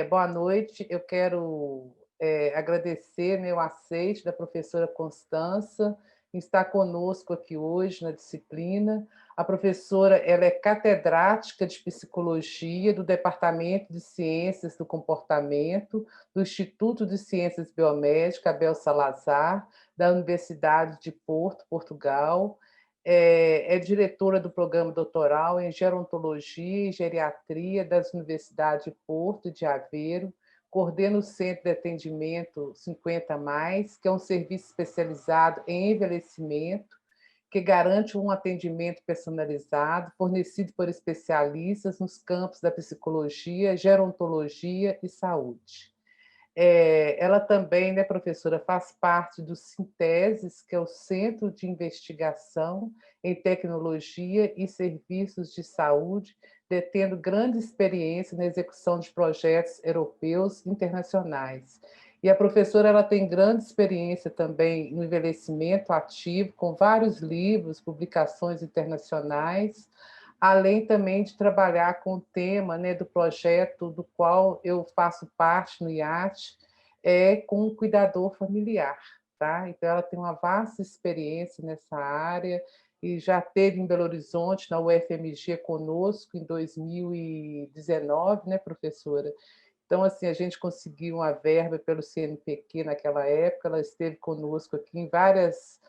Boa noite. Eu quero agradecer, né, o aceite da professora Constança em estar conosco aqui hoje na disciplina. A professora ela é catedrática de psicologia do Departamento de Ciências do Comportamento do Instituto de Ciências Biomédicas Abel Salazar, da Universidade de Porto, Portugal. É diretora do programa doutoral em Gerontologia e Geriatria das Universidades de Porto e de Aveiro, coordena o Centro de Atendimento 50+, que é um serviço especializado em envelhecimento, que garante um atendimento personalizado, fornecido por especialistas nos campos da psicologia, gerontologia e saúde. Ela também, né, professora, faz parte do Sinteses, que é o Centro de Investigação em Tecnologia e Serviços de Saúde, detendo grande experiência na execução de projetos europeus e internacionais. E a professora ela tem grande experiência também no envelhecimento ativo, com vários livros, publicações internacionais, além também de trabalhar com o tema, né, do projeto do qual eu faço parte no IAT, com o cuidador familiar. Tá? Então, ela tem uma vasta experiência nessa área e já esteve em Belo Horizonte, na UFMG, conosco em 2019, né, professora? Então, assim, a gente conseguiu uma verba pelo CNPq naquela época, ela esteve conosco aqui em várias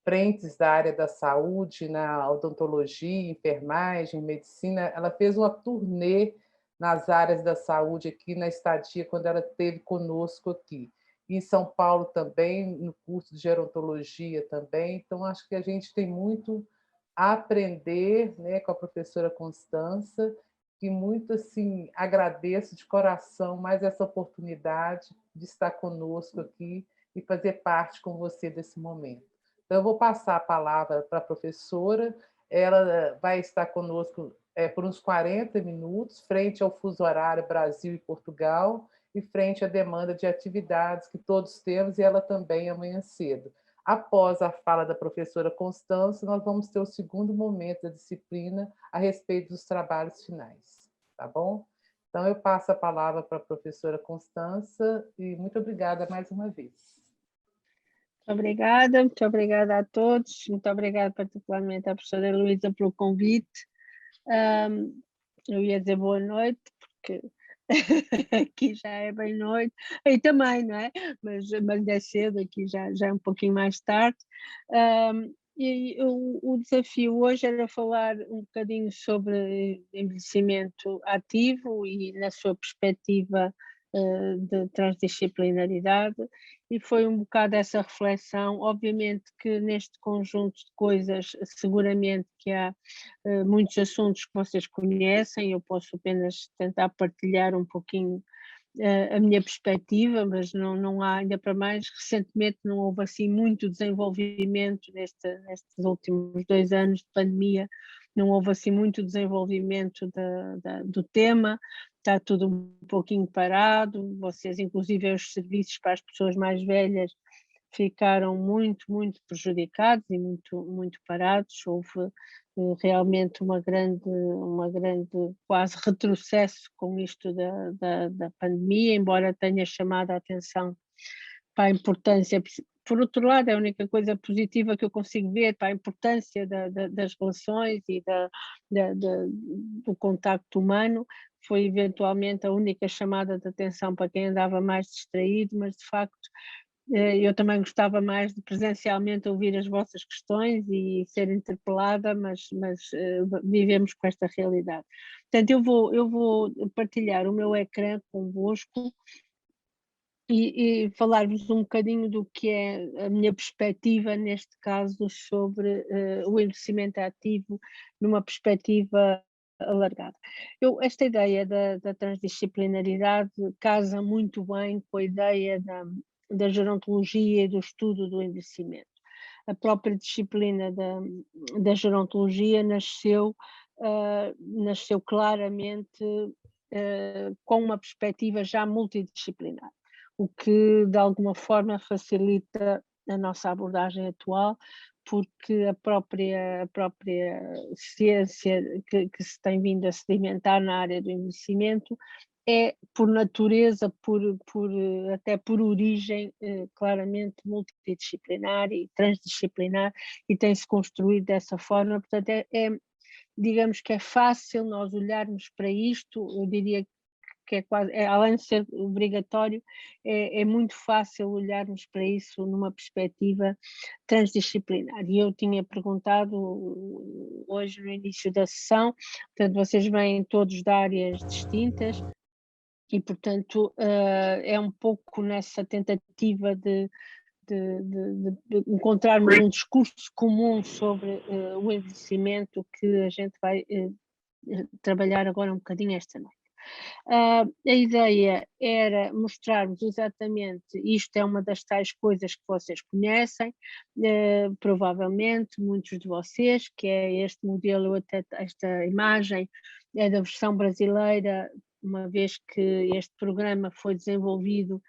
frentes da área da saúde, na odontologia, enfermagem, medicina. Ela fez uma turnê nas áreas da saúde aqui na estadia, quando ela esteve conosco aqui. Em São Paulo também, no curso de gerontologia também. Então, acho que a gente tem muito a aprender, né, com a professora Constança, e muito assim agradeço de coração mais essa oportunidade de estar conosco aqui e fazer parte com você desse momento. Então, eu vou passar a palavra para a professora, ela vai estar conosco por uns 40 minutos, frente ao fuso horário Brasil e Portugal, e frente à demanda de atividades que todos temos, e ela também amanhã cedo. Após a fala da professora Constância, nós vamos ter o segundo momento da disciplina a respeito dos trabalhos finais, tá bom? Então, eu passo a palavra para a professora Constância e muito obrigada mais uma vez. Muito obrigada a todos, muito obrigada particularmente à professora Luísa pelo convite. Eu ia dizer boa noite, porque aqui já é bem noite, aí também, não é? Mas é cedo, aqui já é um pouquinho mais tarde. E o desafio hoje era falar um bocadinho sobre envelhecimento ativo e na sua perspectiva de transdisciplinaridade, e foi um bocado essa reflexão. Obviamente que neste conjunto de coisas, seguramente que há muitos assuntos que vocês conhecem, eu posso apenas tentar partilhar um pouquinho a minha perspectiva, mas não há, ainda para mais, recentemente não houve assim muito desenvolvimento nestes últimos 2 anos de pandemia, não houve assim muito desenvolvimento do tema, está tudo um pouquinho parado, vocês inclusive os serviços para as pessoas mais velhas ficaram muito prejudicados e muito parados. Houve realmente uma grande quase retrocesso com isto da pandemia, embora tenha chamado a atenção para a importância. Por outro lado, é a única coisa positiva que eu consigo ver, para a importância das relações e do contacto humano, foi eventualmente a única chamada de atenção para quem andava mais distraído, mas de facto eu também gostava mais de presencialmente ouvir as vossas questões e ser interpelada, mas vivemos com esta realidade. Portanto, eu vou partilhar o meu ecrã convosco e falar-vos um bocadinho do que é a minha perspectiva, neste caso, sobre o envelhecimento ativo numa perspectiva alargada. Esta ideia da transdisciplinaridade casa muito bem com a ideia da gerontologia e do estudo do envelhecimento. A própria disciplina da gerontologia nasceu claramente com uma perspectiva já multidisciplinar, o que de alguma forma facilita a nossa abordagem atual, porque a própria ciência que se tem vindo a sedimentar na área do envelhecimento é por natureza, até por origem, claramente multidisciplinar e transdisciplinar, e tem-se construído dessa forma. Portanto, digamos que é fácil nós olharmos para isto. Eu diria que é quase, além de ser obrigatório, é muito fácil olharmos para isso numa perspectiva transdisciplinar. E eu tinha perguntado hoje no início da sessão, portanto, vocês vêm todos de áreas distintas, e, portanto, é um pouco nessa tentativa de encontrarmos um discurso comum sobre o envelhecimento que a gente vai trabalhar agora um bocadinho esta noite. A ideia era mostrarmos exatamente, isto é uma das tais coisas que vocês conhecem, provavelmente muitos de vocês, que é este modelo, até esta imagem é da versão brasileira, uma vez que este programa foi desenvolvido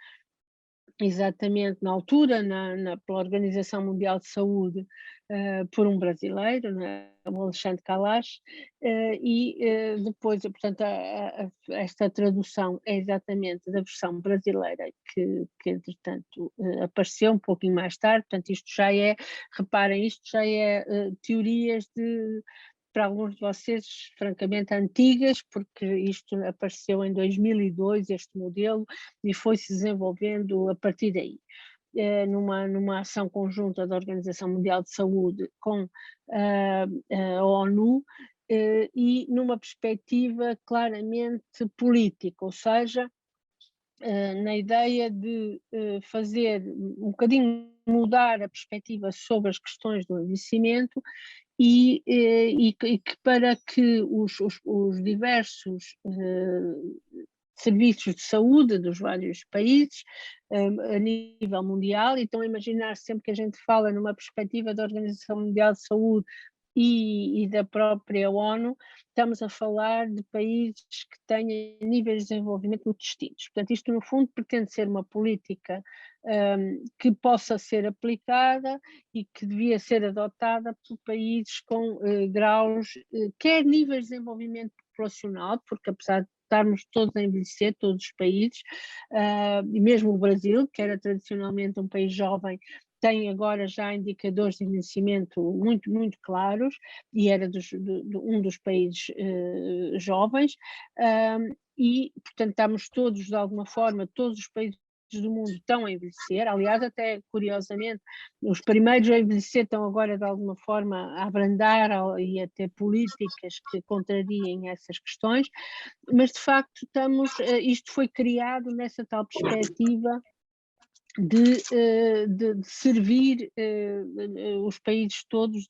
exatamente na altura, pela Organização Mundial de Saúde, por um brasileiro, né, o Alexandre Kalash, e depois, portanto, esta tradução é exatamente da versão brasileira que entretanto, apareceu um pouquinho mais tarde. Portanto, isto já é, reparem, isto já é teorias para alguns de vocês, francamente antigas, porque isto apareceu em 2002, este modelo, e foi-se desenvolvendo a partir daí. Numa ação conjunta da Organização Mundial de Saúde com a ONU, e numa perspectiva claramente política, ou seja, na ideia de fazer um bocadinho mudar a perspectiva sobre as questões do envelhecimento, e que para que os diversos serviços de saúde dos vários países a nível mundial, e estão a imaginar sempre que a gente fala numa perspectiva da Organização Mundial de Saúde e da própria ONU, estamos a falar de países que têm níveis de desenvolvimento muito distintos. Portanto, isto no fundo pretende ser uma política que possa ser aplicada e que devia ser adotada por países com graus, quer níveis de desenvolvimento populacional, porque apesar de estarmos todos a envelhecer, todos os países, e mesmo o Brasil, que era tradicionalmente um país jovem, tem agora já indicadores de envelhecimento muito, muito claros, e era um dos países jovens, e, portanto, estamos todos, de alguma forma, todos os países do mundo estão a envelhecer. Aliás, até curiosamente, os primeiros a envelhecer estão agora, de alguma forma, a abrandar e a ter políticas que contrariem essas questões, mas, de facto, isto foi criado nessa tal perspectiva de servir os países todos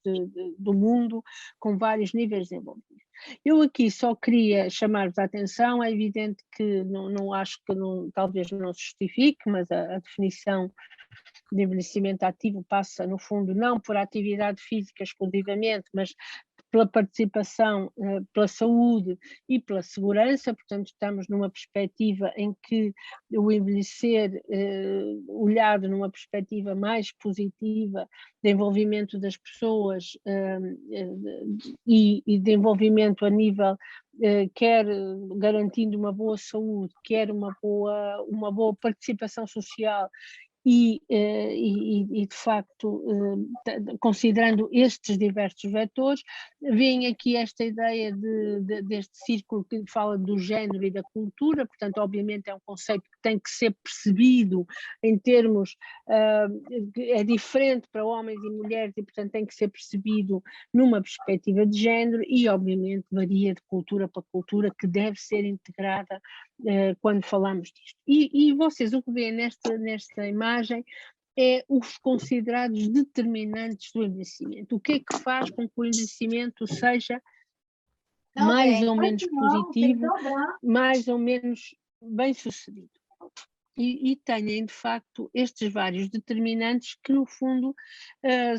do mundo com vários níveis de desenvolvimento. Eu aqui só queria chamar-vos a atenção. É evidente que não acho que talvez não se justifique, mas a definição de envelhecimento ativo passa, no fundo, não por atividade física exclusivamente, mas pela participação, pela saúde e pela segurança. Portanto, estamos numa perspectiva em que o envelhecer, olhado numa perspectiva mais positiva de envolvimento das pessoas e de envolvimento a nível, quer garantindo uma boa saúde, quer uma boa participação social, e de facto, considerando estes diversos vetores, vem aqui esta ideia deste círculo que fala do género e da cultura. Portanto, obviamente é um conceito que tem que ser percebido em termos, é diferente para homens e mulheres, e portanto tem que ser percebido numa perspectiva de género, e obviamente varia de cultura para cultura, que deve ser integrada quando falamos disto. E vocês, o que vêem nesta imagem é os considerados determinantes do envelhecimento. O que é que faz com que o envelhecimento seja mais ou menos positivo, mais ou menos bem sucedido? E têm, de facto, estes vários determinantes que, no fundo,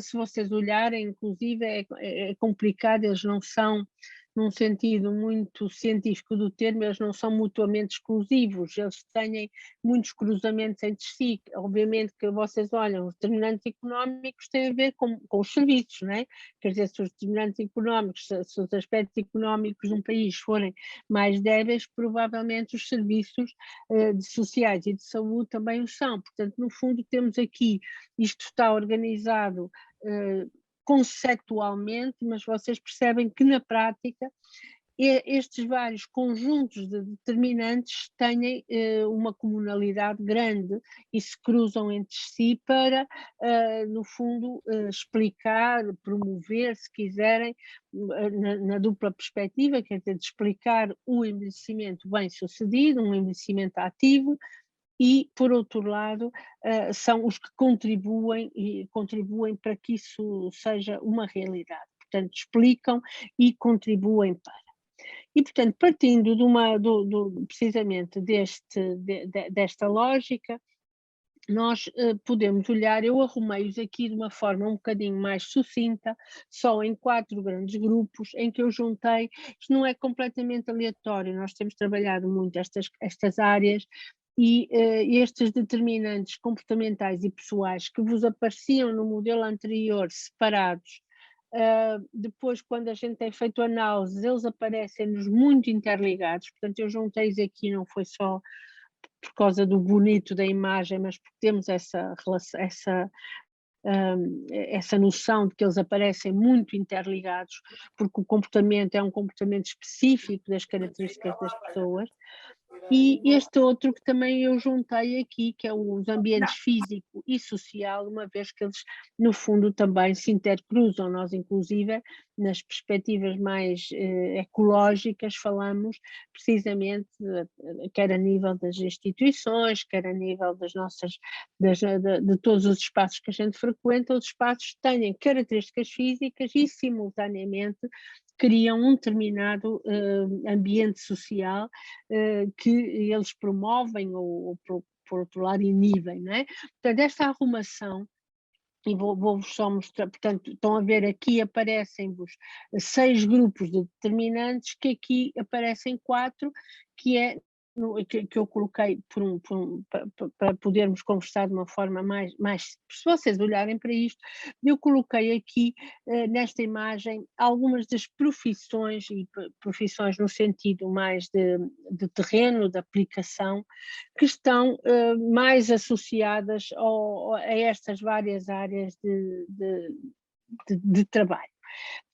se vocês olharem, inclusive, é complicado, eles não são num sentido muito científico do termo, eles não são mutuamente exclusivos, eles têm muitos cruzamentos entre si. Obviamente que vocês olham, os determinantes económicos têm a ver com os serviços, não é? Quer dizer, se os determinantes económicos, se os aspectos económicos de um país forem mais débeis, provavelmente os serviços sociais e de saúde também o são. Portanto, no fundo, temos aqui, isto está organizado conceptualmente, mas vocês percebem que na prática estes vários conjuntos de determinantes têm uma comunalidade grande e se cruzam entre si para, no fundo, explicar, promover, se quiserem, na dupla perspectiva, quer dizer, de explicar o envelhecimento bem-sucedido, um envelhecimento ativo, e, por outro lado, são os que contribuem para que isso seja uma realidade. Portanto, explicam e contribuem para. E, portanto, partindo precisamente desta lógica, nós podemos olhar, eu arrumei-os aqui de uma forma um bocadinho mais sucinta, só em 4 grandes grupos, em que eu juntei, isto não é completamente aleatório, nós temos trabalhado muito estas áreas, e estes determinantes comportamentais e pessoais que vos apareciam no modelo anterior separados, depois quando a gente tem feito análises, eles aparecem-nos muito interligados, portanto eu juntei-os aqui, não foi só por causa do bonito da imagem, mas porque temos essa noção de que eles aparecem muito interligados, porque o comportamento é um comportamento específico das características das pessoas. E este outro que também eu juntei aqui, que é os ambientes físico e social, uma vez que eles, no fundo, também se intercruzam. Nós, inclusive, nas perspectivas mais ecológicas, falamos precisamente, quer a nível das instituições, quer a nível de todos os espaços que a gente frequenta, os espaços têm características físicas e, simultaneamente, criam um determinado ambiente social que eles promovem ou por outro lado, inibem, não é? Portanto, esta arrumação, e vou-vos só mostrar, portanto, estão a ver aqui, aparecem-vos 6 grupos de determinantes, que aqui aparecem 4, que é que eu coloquei para podermos conversar de uma forma mais, se vocês olharem para isto, eu coloquei aqui nesta imagem algumas das profissões, e profissões no sentido mais de terreno, de aplicação, que estão mais associadas a estas várias áreas de trabalho.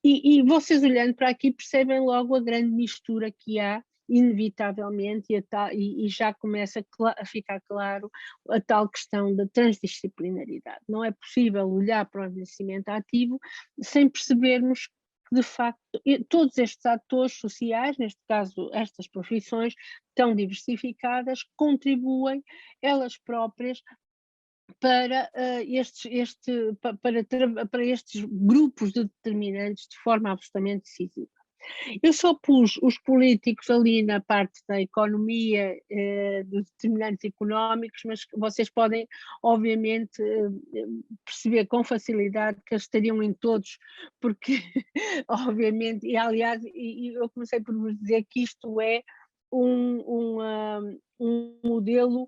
E vocês olhando para aqui percebem logo a grande mistura que há, inevitavelmente, e já começa a ficar claro a tal questão da transdisciplinaridade. Não é possível olhar para o envelhecimento ativo sem percebermos que, de facto, todos estes atores sociais, neste caso estas profissões tão diversificadas, contribuem elas próprias para, para estes grupos de determinantes de forma absolutamente decisiva. Eu só pus os políticos ali na parte da economia, dos determinantes económicos, mas vocês podem, obviamente, perceber com facilidade que eles estariam em todos, porque, obviamente, e aliás, eu comecei por vos dizer que isto é um modelo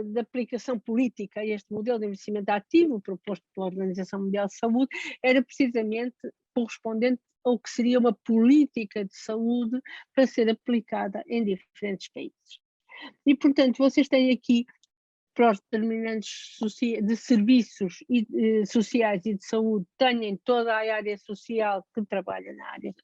de aplicação política. Este modelo de investimento ativo proposto pela Organização Mundial de Saúde era precisamente correspondente ao que seria uma política de saúde para ser aplicada em diferentes países. E, portanto, vocês têm aqui para os determinantes de serviços sociais e de saúde, têm toda a área social que trabalha na área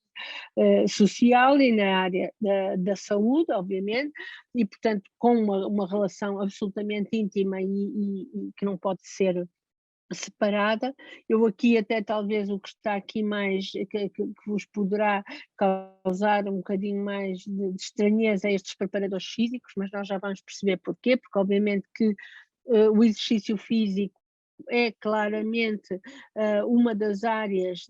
social e na área da saúde, obviamente, e, portanto, com uma relação absolutamente íntima e que não pode ser separada. Eu aqui até talvez o que está aqui mais, que vos poderá causar um bocadinho mais de estranheza a estes preparadores físicos, mas nós já vamos perceber porquê, porque obviamente que o exercício físico é claramente uma das áreas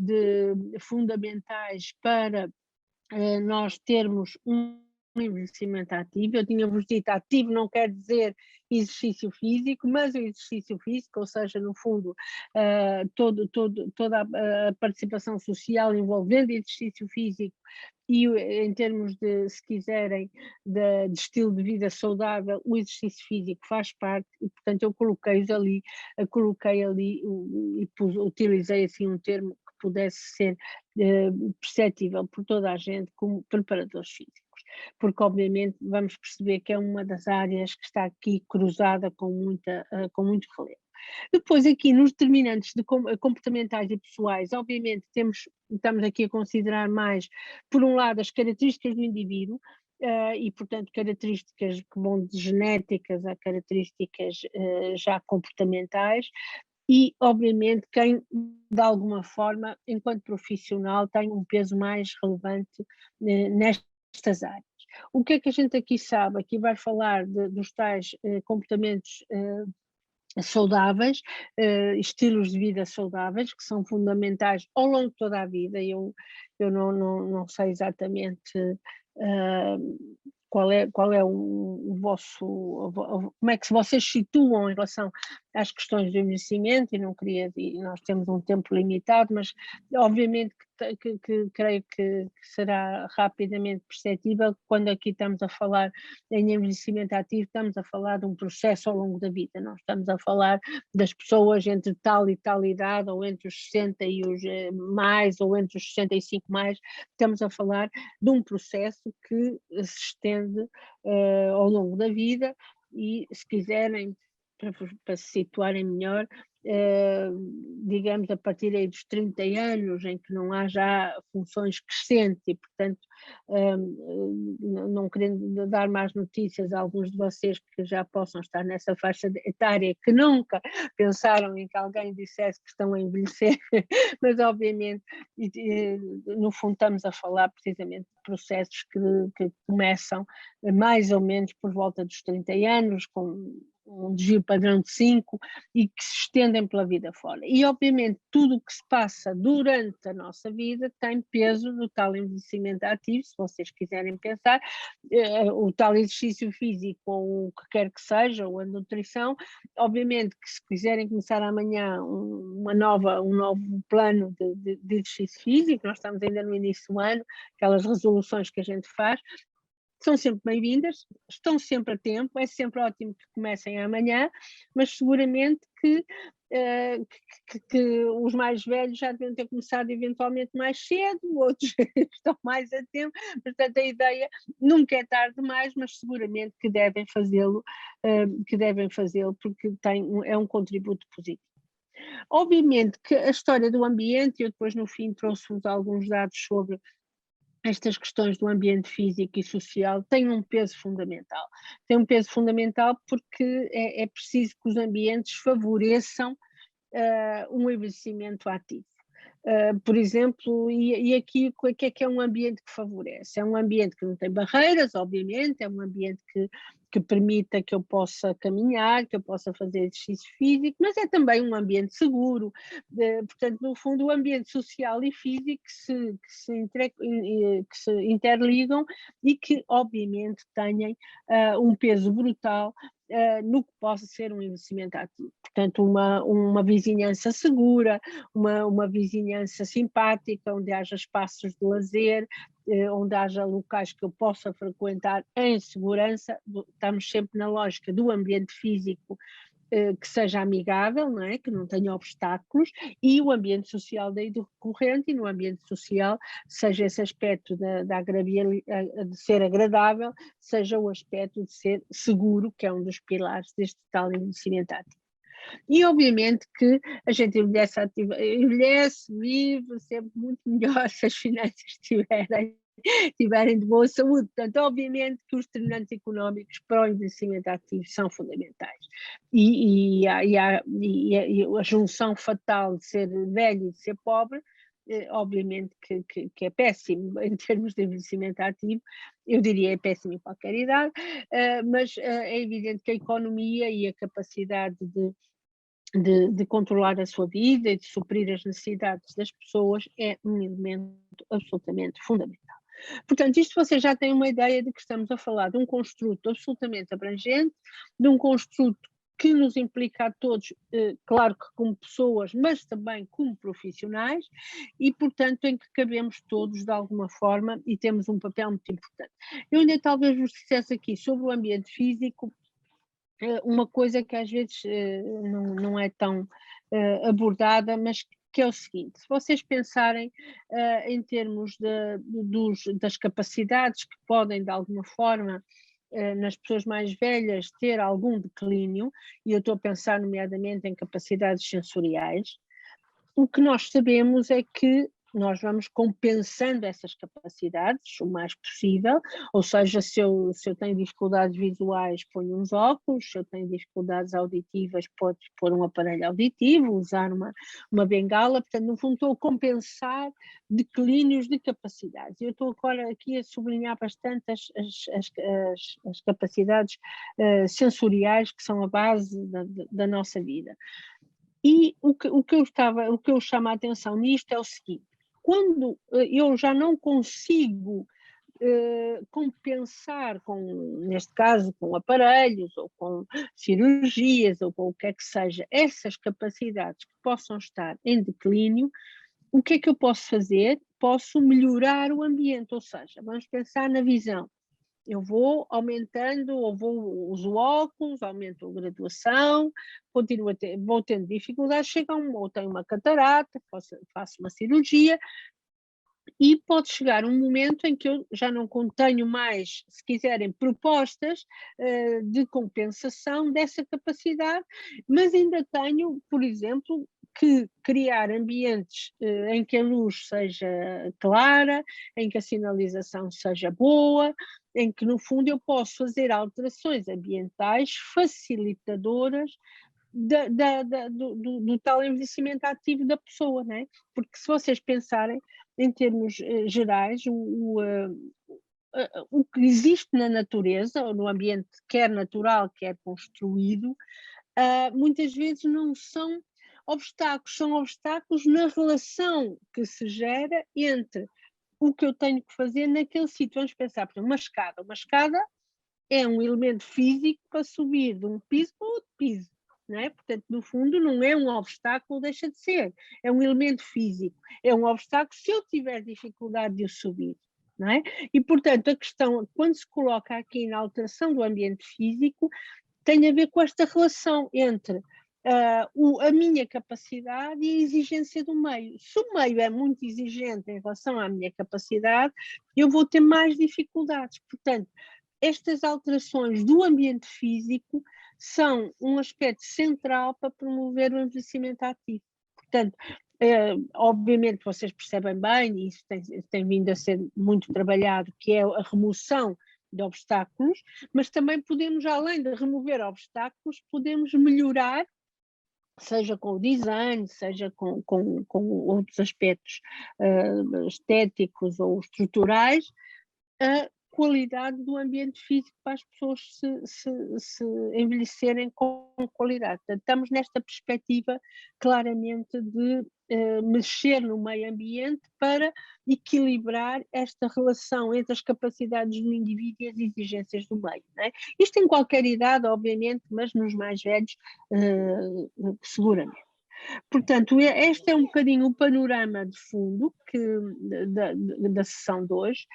fundamentais para nós termos um envelhecimento ativo. Eu tinha-vos dito, ativo não quer dizer exercício físico, mas o exercício físico, ou seja, no fundo, toda a participação social envolvendo exercício físico e em termos de, se quiserem, de estilo de vida saudável, o exercício físico faz parte e, portanto, eu coloquei ali e utilizei assim um termo que pudesse ser perceptível por toda a gente como preparadores físicos, porque obviamente vamos perceber que é uma das áreas que está aqui cruzada com muito relevo. Depois aqui nos determinantes comportamentais e pessoais, obviamente estamos aqui a considerar mais, por um lado, as características do indivíduo, e portanto características que vão de genéticas a características já comportamentais, e obviamente quem de alguma forma, enquanto profissional, tem um peso mais relevante nestas áreas. O que é que a gente aqui sabe? Aqui vai falar dos tais comportamentos saudáveis, estilos de vida saudáveis, que são fundamentais ao longo de toda a vida. Eu não sei exatamente qual é o vosso, como é que vocês situam em relação às questões do envelhecimento, e não queria, e nós temos um tempo limitado, mas obviamente que creio que será rapidamente perceptível que quando aqui estamos a falar em envelhecimento ativo, estamos a falar de um processo ao longo da vida, não estamos a falar das pessoas entre tal e tal idade, ou entre os 60 e os mais, ou entre os 65 mais, estamos a falar de um processo que se estende ao longo da vida e, se quiserem, para se situarem melhor, digamos a partir aí dos 30 anos, em que não há já funções crescentes e, portanto, não querendo dar mais notícias a alguns de vocês que já possam estar nessa faixa etária, que nunca pensaram em que alguém dissesse que estão a envelhecer, mas obviamente, no fundo estamos a falar precisamente de processos que começam mais ou menos por volta dos 30 anos, com um desvio padrão de 5 e que se estendem pela vida fora. E obviamente tudo o que se passa durante a nossa vida tem peso no tal envelhecimento ativo, se vocês quiserem pensar, o tal exercício físico ou o que quer que seja, ou a nutrição, obviamente que se quiserem começar amanhã um novo plano de exercício físico, nós estamos ainda no início do ano, aquelas resoluções que a gente faz, são sempre bem-vindas, estão sempre a tempo, é sempre ótimo que comecem amanhã, mas seguramente que os mais velhos já deviam ter começado eventualmente mais cedo, outros estão mais a tempo, portanto a ideia nunca é tarde demais, mas seguramente que devem fazê-lo, porque é um contributo positivo. Obviamente que a história do ambiente, eu depois no fim trouxe-vos alguns dados sobre estas questões do ambiente físico e social têm um peso fundamental. Tem um peso fundamental porque é preciso que os ambientes favoreçam um envelhecimento ativo. Por exemplo, e aqui o que é um ambiente que favorece? É um ambiente que não tem barreiras, obviamente, é um ambiente que permita que eu possa caminhar, que eu possa fazer exercício físico, mas é também um ambiente seguro, portanto, no fundo, o ambiente social e físico que se interligam e que, obviamente, tenham um peso brutal no que possa ser um envelhecimento ativo. Portanto, uma vizinhança segura, uma vizinhança simpática, onde haja espaços de lazer, onde haja locais que eu possa frequentar em segurança. Estamos sempre na lógica do ambiente físico que seja amigável, não é? Que não tenha obstáculos, e o ambiente social daí do recorrente, e no ambiente social seja esse aspecto de ser agradável, seja o aspecto de ser seguro, que é um dos pilares deste tal envelhecimento ativo. E obviamente que a gente envelhece, vive sempre muito melhor se as finanças estiverem de boa saúde. Portanto, obviamente que os determinantes económicos para o envelhecimento ativo são fundamentais. E a junção fatal de ser velho e de ser pobre, obviamente que é péssimo em termos de envelhecimento ativo, eu diria é péssimo em qualquer idade, mas é evidente que a economia e a capacidade de controlar a sua vida e de suprir as necessidades das pessoas é um elemento absolutamente fundamental. Portanto, isto você já tem uma ideia de que estamos a falar de um construto absolutamente abrangente, de um construto que nos implica a todos, claro que como pessoas, mas também como profissionais, e portanto em que cabemos todos de alguma forma e temos um papel muito importante. Eu ainda talvez vos dissesse aqui sobre o ambiente físico, uma coisa que às vezes não é tão abordada, mas que é o seguinte: se vocês pensarem em termos das capacidades que podem, de alguma forma, nas pessoas mais velhas, ter algum declínio, e eu estou a pensar nomeadamente em capacidades sensoriais, o que nós sabemos é que nós vamos compensando essas capacidades o mais possível, ou seja, se eu tenho dificuldades visuais, ponho uns óculos, se eu tenho dificuldades auditivas, pode pôr um aparelho auditivo, usar uma bengala, portanto, no fundo estou a compensar declínios de capacidades. Eu estou agora aqui a sublinhar bastante as capacidades sensoriais que são a base da nossa vida. E o que eu chamo a atenção nisto é o seguinte: quando eu já não consigo compensar neste caso, com aparelhos ou com cirurgias ou com o que é que seja, essas capacidades que possam estar em declínio, o que é que eu posso fazer? Posso melhorar o ambiente, ou seja, vamos pensar na visão. Eu vou aumentando, uso óculos, aumento a graduação, vou tendo dificuldades, ou tenho uma catarata, faço uma cirurgia, e pode chegar um momento em que eu já não contenho mais, se quiserem, propostas de compensação dessa capacidade, mas ainda tenho, por exemplo, que criar ambientes em que a luz seja clara, em que a sinalização seja boa, em que, no fundo, eu posso fazer alterações ambientais facilitadoras do tal envelhecimento ativo da pessoa, não é? Porque se vocês pensarem em termos gerais, o que existe na natureza, ou no ambiente quer natural, quer construído, muitas vezes não são obstáculos, são obstáculos na relação que se gera entre o que eu tenho que fazer naquele sítio. Vamos pensar, por exemplo, uma escada. Uma escada é um elemento físico para subir de um piso para outro piso. Não é? Portanto, no fundo, não é um obstáculo, deixa de ser. É um elemento físico. É um obstáculo se eu tiver dificuldade de o subir. Não é? E, portanto, a questão, quando se coloca aqui na alteração do ambiente físico, tem a ver com esta relação entre a minha capacidade e a exigência do meio. Se o meio é muito exigente em relação à minha capacidade, eu vou ter mais dificuldades. Portanto, estas alterações do ambiente físico são um aspecto central para promover o envelhecimento ativo. Portanto, obviamente vocês percebem bem, e isso tem vindo a ser muito trabalhado, que é a remoção de obstáculos, mas também podemos, além de remover obstáculos, podemos melhorar, seja com o design, seja com outros aspectos estéticos ou estruturais, a qualidade do ambiente físico para as pessoas se envelhecerem com qualidade. Portanto, estamos nesta perspectiva claramente de mexer no meio ambiente para equilibrar esta relação entre as capacidades do indivíduo e as exigências do meio. Não é? Isto em qualquer idade, obviamente, mas nos mais velhos, seguramente. Portanto, este é um bocadinho o panorama de fundo da sessão de hoje.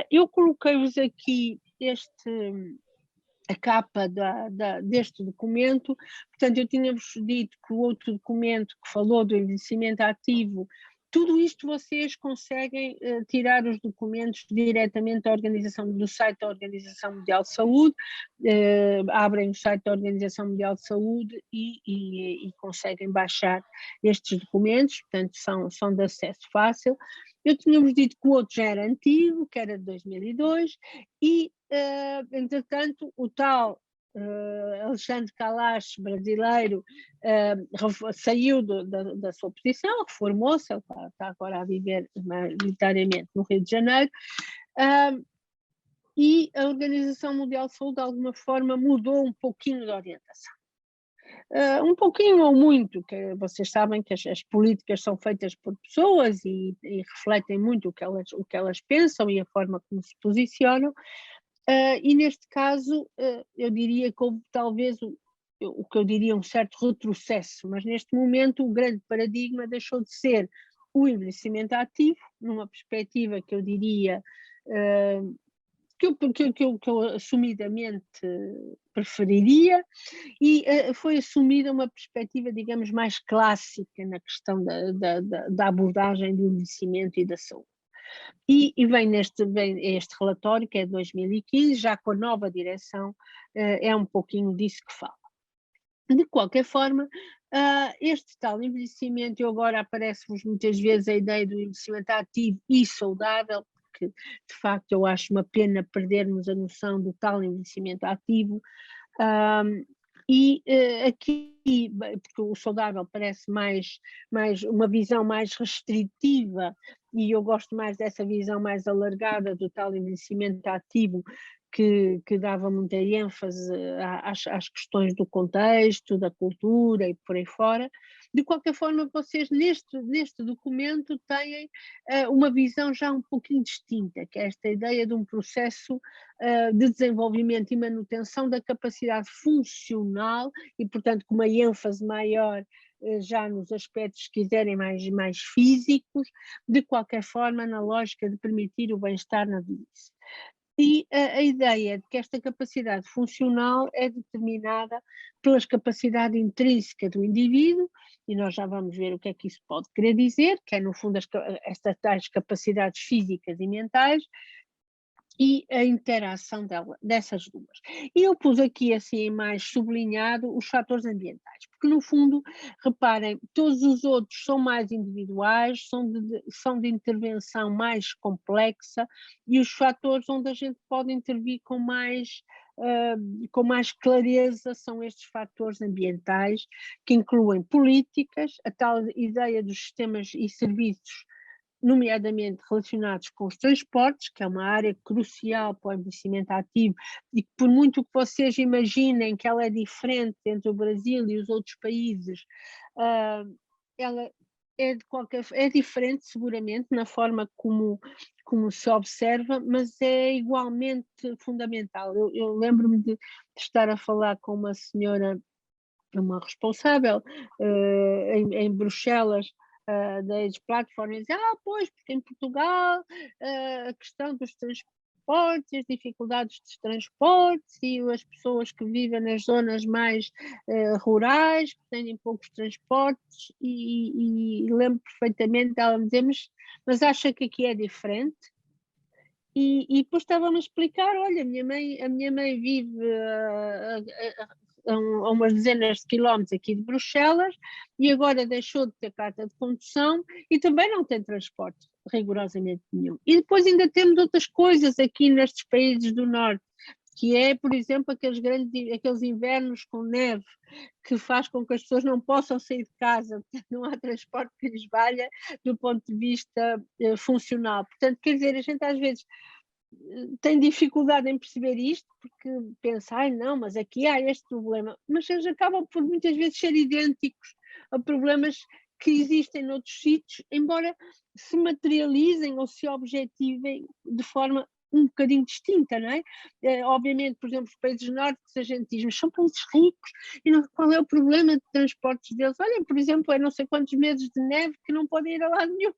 Eu coloquei-vos aqui a capa deste documento. Portanto, eu tinha-vos dito que o outro documento que falou do envelhecimento ativo, tudo isto vocês conseguem tirar os documentos diretamente do site da Organização Mundial de Saúde, abrem o site da Organização Mundial de Saúde e conseguem baixar estes documentos, portanto são de acesso fácil. Eu tinha-vos dito que o outro já era antigo, que era de 2002, e entretanto o tal Alexandre Kalash, brasileiro, saiu da sua posição, reformou-se, ele está agora a viver majoritariamente no Rio de Janeiro, e a Organização Mundial de Saúde de alguma forma mudou um pouquinho de orientação. um pouquinho ou muito, que vocês sabem que as políticas são feitas por pessoas e refletem muito o que elas pensam e a forma como se posicionam, e neste caso eu diria que houve talvez o que eu diria um certo retrocesso, mas neste momento o grande paradigma deixou de ser o envelhecimento ativo, numa perspectiva que eu diria que eu assumidamente preferiria, e foi assumida uma perspectiva, digamos, mais clássica na questão da abordagem do envelhecimento e da saúde. E vem este relatório, que é de 2015, já com a nova direção, é um pouquinho disso que fala. De qualquer forma, este tal envelhecimento, e agora aparece-vos muitas vezes a ideia do envelhecimento ativo e saudável, porque de facto eu acho uma pena perdermos a noção do tal envelhecimento ativo, aqui, porque o saudável parece mais uma visão mais restritiva, e eu gosto mais dessa visão mais alargada do tal envelhecimento ativo, que dava muita ênfase às questões do contexto, da cultura e por aí fora. De qualquer forma, vocês neste documento têm uma visão já um pouquinho distinta, que é esta ideia de um processo de desenvolvimento e manutenção da capacidade funcional e, portanto, com uma ênfase maior já nos aspectos, se quiserem, mais físicos, de qualquer forma, na lógica de permitir o bem-estar na velhice. E a ideia de que esta capacidade funcional é determinada pelas capacidades intrínsecas do indivíduo, e nós já vamos ver o que é que isso pode querer dizer, que é no fundo estas tais capacidades físicas e mentais, e a interação dessas duas. E eu pus aqui assim mais sublinhado os fatores ambientais, porque no fundo, reparem, todos os outros são mais individuais, são de intervenção mais complexa, e os fatores onde a gente pode intervir com mais clareza são estes fatores ambientais, que incluem políticas, a tal ideia dos sistemas e serviços nomeadamente relacionados com os transportes, que é uma área crucial para o envelhecimento ativo, e que por muito que vocês imaginem que ela é diferente entre o Brasil e os outros países, ela é diferente seguramente na forma como se observa, mas é igualmente fundamental. Eu lembro-me de estar a falar com uma senhora, uma responsável em Bruxelas, da Age Platform, e dizer, pois, porque em Portugal a questão dos transportes, as dificuldades dos transportes e as pessoas que vivem nas zonas mais rurais, que têm poucos transportes, e lembro perfeitamente dela me dizer, mas acha que aqui é diferente? E depois estava-me a explicar, olha, a minha mãe vive a umas dezenas de quilómetros aqui de Bruxelas e agora deixou de ter carta de condução e também não tem transporte rigorosamente nenhum. E depois ainda temos outras coisas aqui nestes países do norte, que é, por exemplo, aqueles invernos com neve, que faz com que as pessoas não possam sair de casa, portanto não há transporte que lhes valha do ponto de vista funcional. Portanto, quer dizer, a gente às vezes tem dificuldade em perceber isto, porque pensa, não, mas aqui há este problema, mas eles acabam por muitas vezes ser idênticos a problemas que existem noutros sítios, embora se materializem ou se objetivem de forma um bocadinho distinta, não é? Obviamente, por exemplo, os países nórdicos, a gente diz, mas são países ricos, e qual é o problema de transportes deles? Olha, por exemplo, é não sei quantos meses de neve que não podem ir a lado nenhum,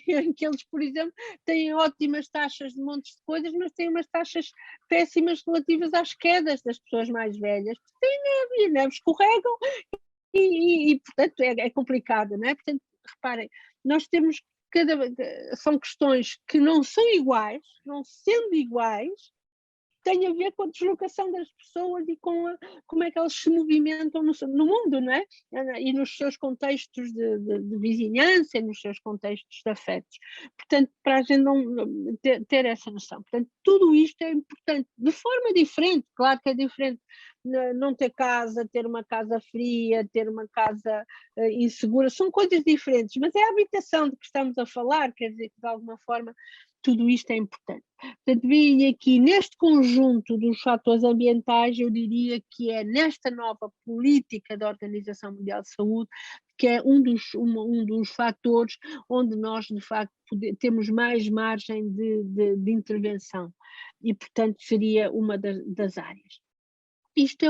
em que eles, por exemplo, têm ótimas taxas de montes de coisas, mas têm umas taxas péssimas relativas às quedas das pessoas mais velhas, porque têm neve, e a neve escorregam, e portanto, é complicado, não é? Portanto, reparem, nós temos são questões que não são iguais, não sendo iguais, tem a ver com a deslocação das pessoas e como é que elas se movimentam no mundo, não é? E nos seus contextos de vizinhança, e nos seus contextos de afetos. Portanto, para a gente não ter essa noção. Portanto, tudo isto é importante, de forma diferente, claro que é diferente não ter casa, ter uma casa fria, ter uma casa insegura, são coisas diferentes, mas é a habitação de que estamos a falar, quer dizer que de alguma forma tudo isto é importante. Portanto, vim aqui neste conjunto dos fatores ambientais, eu diria que é nesta nova política da Organização Mundial de Saúde, que é um dos fatores onde nós, de facto, temos mais margem de intervenção e, portanto, seria uma das áreas. Este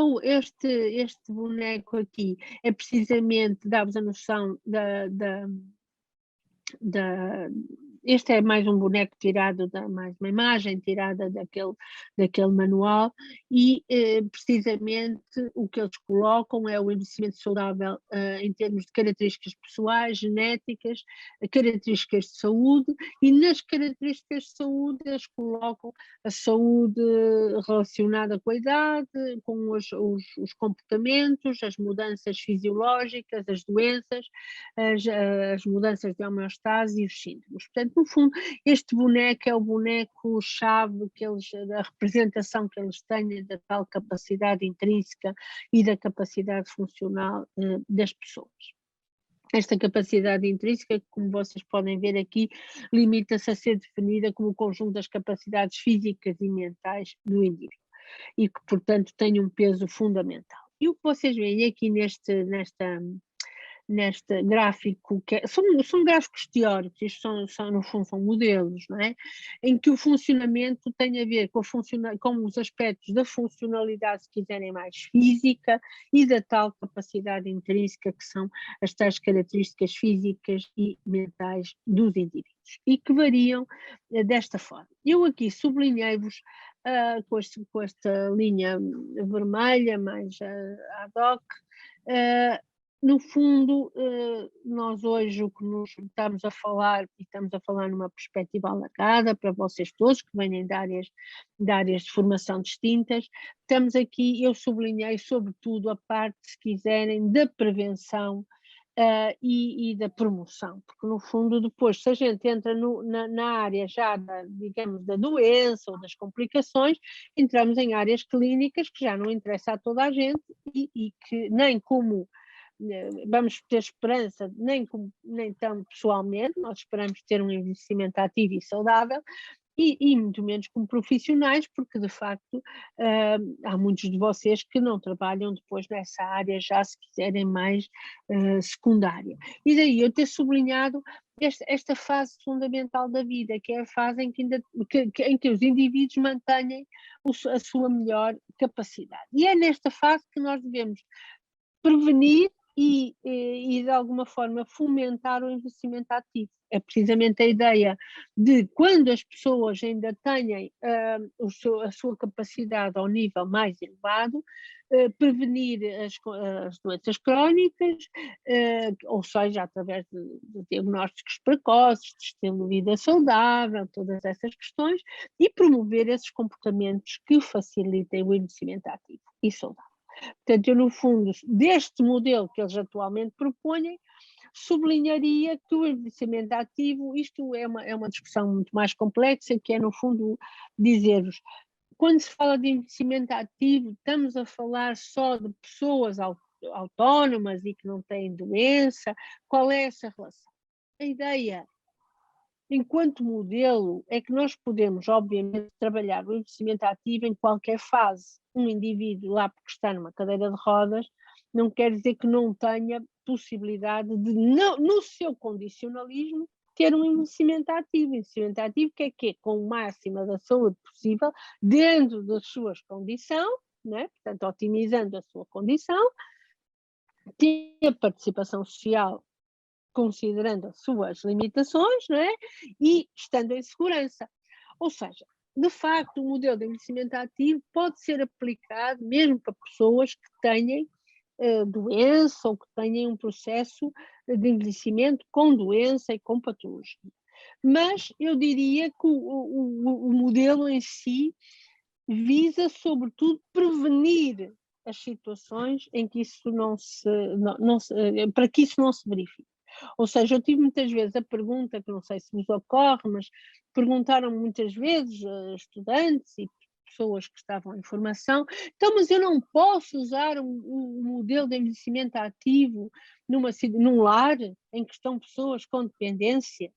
boneco aqui é precisamente, dá-vos a noção este é mais um boneco tirado, mais uma imagem tirada daquele manual e precisamente o que eles colocam é o envelhecimento saudável em termos de características pessoais, genéticas, características de saúde, e nas características de saúde eles colocam a saúde relacionada com a idade, com os comportamentos, as mudanças fisiológicas, as doenças, as mudanças de homeostase e os síndromes. Portanto, no fundo, este boneco é o boneco-chave, a representação que eles têm da tal capacidade intrínseca e da capacidade funcional das pessoas. Esta capacidade intrínseca, como vocês podem ver aqui, limita-se a ser definida como o conjunto das capacidades físicas e mentais do indivíduo e que, portanto, tem um peso fundamental. E o que vocês veem aqui neste gráfico, são gráficos teóricos, isto no fundo são modelos, não é? Em que o funcionamento tem a ver com os aspectos da funcionalidade, se quiserem, mais física e da tal capacidade intrínseca que são as tais características físicas e mentais dos indivíduos e que variam desta forma. Eu aqui sublinhei-vos com esta linha vermelha mais ad hoc, no fundo, nós hoje o que nos estamos a falar, e estamos a falar numa perspectiva alargada para vocês todos que vêm de áreas de formação distintas, estamos aqui, eu sublinhei sobretudo a parte, se quiserem, da prevenção e da promoção, porque no fundo depois, se a gente entra na área já, digamos, da doença ou das complicações, entramos em áreas clínicas que já não interessa a toda a gente e que nem como vamos ter esperança, nem tão pessoalmente, nós esperamos ter um envelhecimento ativo e saudável, e muito menos como profissionais, porque de facto há muitos de vocês que não trabalham depois nessa área já, se quiserem, mais secundária. E daí eu ter sublinhado esta fase fundamental da vida, que é a fase em que os indivíduos mantêm a sua melhor capacidade. E é nesta fase que nós devemos prevenir e de alguma forma fomentar o envelhecimento ativo. É precisamente a ideia de quando as pessoas ainda têm a sua capacidade ao nível mais elevado, prevenir as doenças crónicas, ou seja, através de diagnósticos precoces, de estilo de vida saudável, todas essas questões, e promover esses comportamentos que facilitem o envelhecimento ativo e saudável. Portanto, eu, no fundo, deste modelo que eles atualmente propõem, sublinharia que o envelhecimento ativo, isto é uma discussão muito mais complexa, que é, no fundo, dizer-vos, quando se fala de envelhecimento ativo, estamos a falar só de pessoas autónomas e que não têm doença? Qual é essa relação? A ideia, enquanto modelo, é que nós podemos, obviamente, trabalhar o envelhecimento ativo em qualquer fase. Um indivíduo lá porque está numa cadeira de rodas não quer dizer que não tenha possibilidade de, no seu condicionalismo, ter um envelhecimento ativo. Envelhecimento ativo que é com o máximo da saúde possível, dentro das suas condições, né? Portanto, otimizando a sua condição, ter a participação social considerando as suas limitações, não é? E estando em segurança. Ou seja, de facto, o modelo de envelhecimento ativo pode ser aplicado mesmo para pessoas que tenham doença ou que tenham um processo de envelhecimento com doença e com patologia. Mas eu diria que o modelo em si visa, sobretudo, prevenir as situações em que isso para que isso não se verifique. Ou seja, eu tive muitas vezes a pergunta, que não sei se vos ocorre, mas perguntaram muitas vezes a estudantes e pessoas que estavam em formação. Então, mas eu não posso usar um modelo de envelhecimento ativo num lar em que estão pessoas com dependência?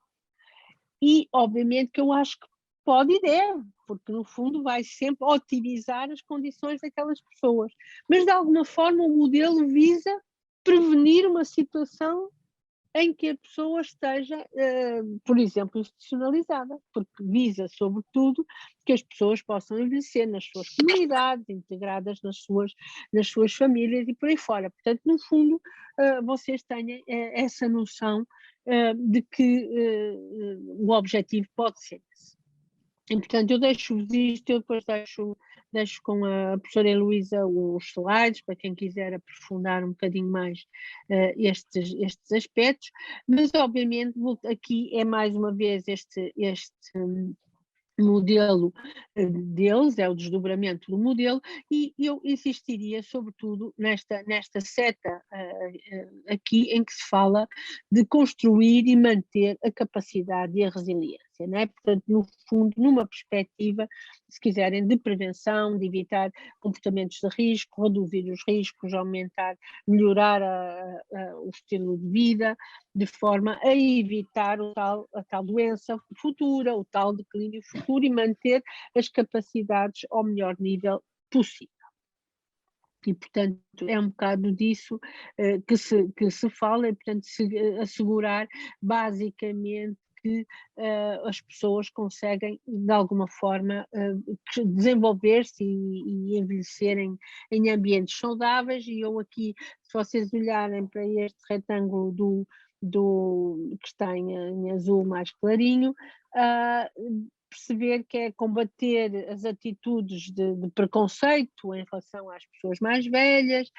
E, obviamente, que eu acho que pode e deve, porque, no fundo, vai sempre otimizar as condições daquelas pessoas. Mas, de alguma forma, o modelo visa prevenir uma situação em que a pessoa esteja, por exemplo, institucionalizada, porque visa, sobretudo, que as pessoas possam envelhecer nas suas comunidades, integradas nas suas famílias e por aí fora. Portanto, no fundo, vocês tenham essa noção de que o objetivo pode ser esse. E, portanto, eu deixo-vos isto, eu depois deixo com a professora Heloísa os slides, para quem quiser aprofundar um bocadinho mais estes aspectos, mas, obviamente, aqui é mais uma vez este modelo deles, é o desdobramento do modelo, e eu insistiria sobretudo nesta seta aqui em que se fala de construir e manter a capacidade e a resiliência, não é? Portanto, no fundo, numa perspectiva, se quiserem, de prevenção, de evitar comportamentos de risco, reduzir os riscos, melhorar o estilo de vida, de forma a evitar a tal doença futura, o tal declínio futuro e manter as capacidades ao melhor nível possível. E, portanto, é um bocado disso que se fala, e, portanto, assegurar basicamente que as pessoas conseguem, de alguma forma, desenvolver-se e envelhecerem em ambientes saudáveis. E eu aqui, se vocês olharem para este retângulo que está em azul mais clarinho, perceber que é combater as atitudes de preconceito em relação às pessoas mais velhas,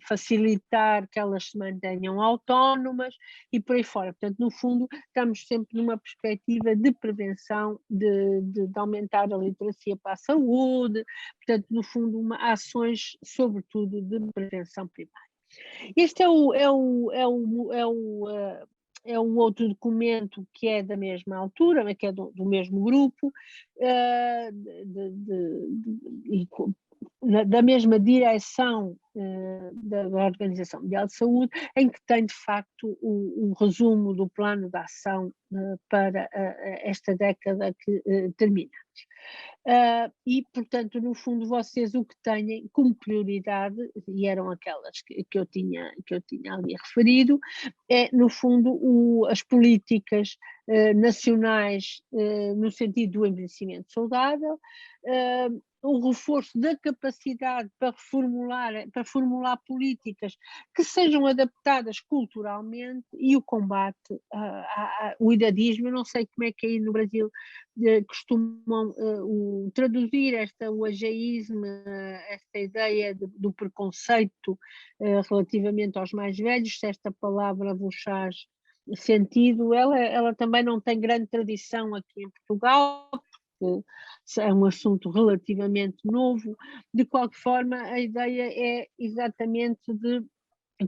facilitar que elas se mantenham autónomas e por aí fora. Portanto, no fundo, estamos sempre numa perspectiva de prevenção, de aumentar a literacia para a saúde, portanto, no fundo, ações, sobretudo, de prevenção primária. Este é um outro documento que é da mesma altura, que é do mesmo grupo, da mesma direção da Organização Mundial de Saúde, em que tem de facto um resumo do plano de ação para esta década que terminamos. E, portanto, no fundo, vocês o que têm como prioridade, e eram aquelas que eu tinha ali referido, é, no fundo, as políticas nacionais no sentido do envelhecimento saudável, o reforço da capacidade para formular políticas que sejam adaptadas culturalmente e o combate ao idadismo. Eu não sei como é que aí no Brasil costumam traduzir o ageísmo, esta ideia do preconceito relativamente aos mais velhos, se esta palavra vos faz sentido. Ela também não tem grande tradição aqui em Portugal, porque é um assunto relativamente novo. De qualquer forma, a ideia é exatamente de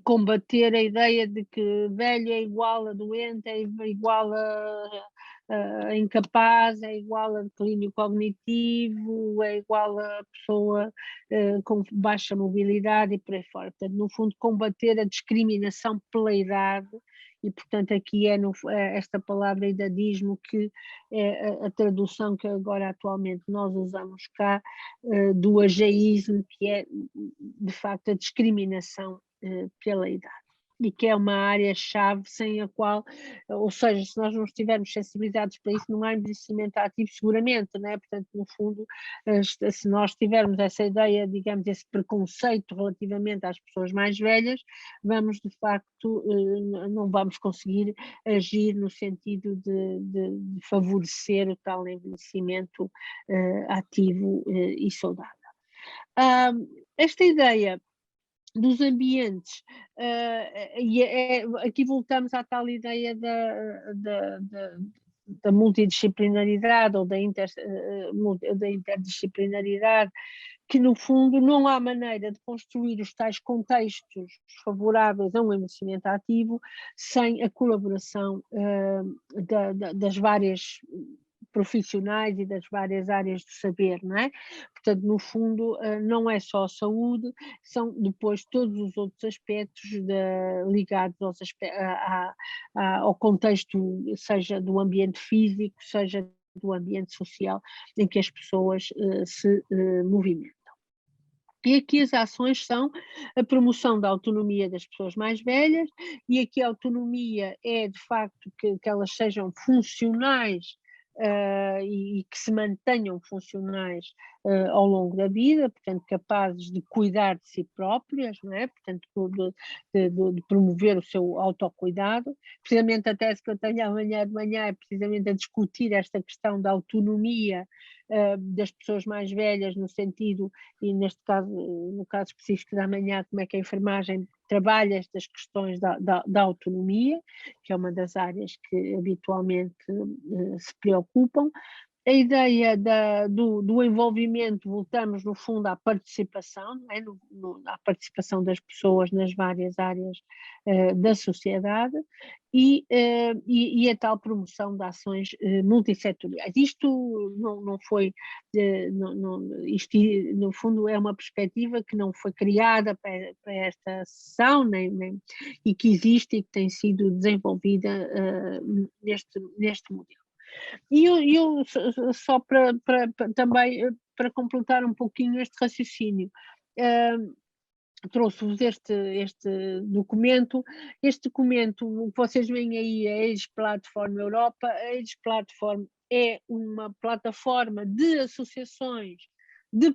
combater a ideia de que velho é igual a doente, é igual a incapaz, é igual a declínio cognitivo, é igual a pessoa com baixa mobilidade e por aí fora. Portanto, no fundo, combater a discriminação pela idade. E, portanto, aqui é esta palavra idadismo, que é a tradução que agora atualmente nós usamos cá, do ageísmo, que é, de facto, a discriminação pela idade. E que é uma área-chave sem a qual, ou seja, se nós não estivermos sensibilizados para isso, não há envelhecimento ativo seguramente, não é? Portanto, no fundo, se nós tivermos essa ideia, digamos, esse preconceito relativamente às pessoas mais velhas, vamos, de facto, não vamos conseguir agir no sentido de favorecer o tal envelhecimento ativo e saudável. Esta ideia dos ambientes, aqui voltamos à tal ideia da multidisciplinaridade ou da interdisciplinaridade, que no fundo não há maneira de construir os tais contextos favoráveis a um envelhecimento ativo sem a colaboração das várias profissionais e das várias áreas do saber, não é? Portanto, no fundo, não é só a saúde, são depois todos os outros aspectos ligados ao contexto, seja do ambiente físico, seja do ambiente social em que as pessoas se movimentam. E aqui as ações são a promoção da autonomia das pessoas mais velhas, e aqui a autonomia é de facto que elas sejam funcionais e que se mantenham funcionais ao longo da vida, portanto capazes de cuidar de si próprias, não é? Portanto de promover o seu autocuidado. Precisamente a tese que eu tenho amanhã de manhã é precisamente a discutir esta questão da autonomia das pessoas mais velhas, no sentido, e neste caso, no caso específico da manhã, como é que a enfermagem trabalha estas questões da autonomia, que é uma das áreas que habitualmente se preocupam. A ideia do envolvimento, voltamos no fundo à participação, não é? À participação das pessoas nas várias áreas da sociedade e a tal promoção de ações multissetoriais. Isto não foi, isto no fundo é uma perspectiva que não foi criada para esta sessão, e que existe e que tem sido desenvolvida neste modelo. E eu só também para completar um pouquinho este raciocínio, trouxe-vos este documento. Este documento, o que vocês veem aí, é a Age Platform Europa. A Age Platform é uma plataforma de associações de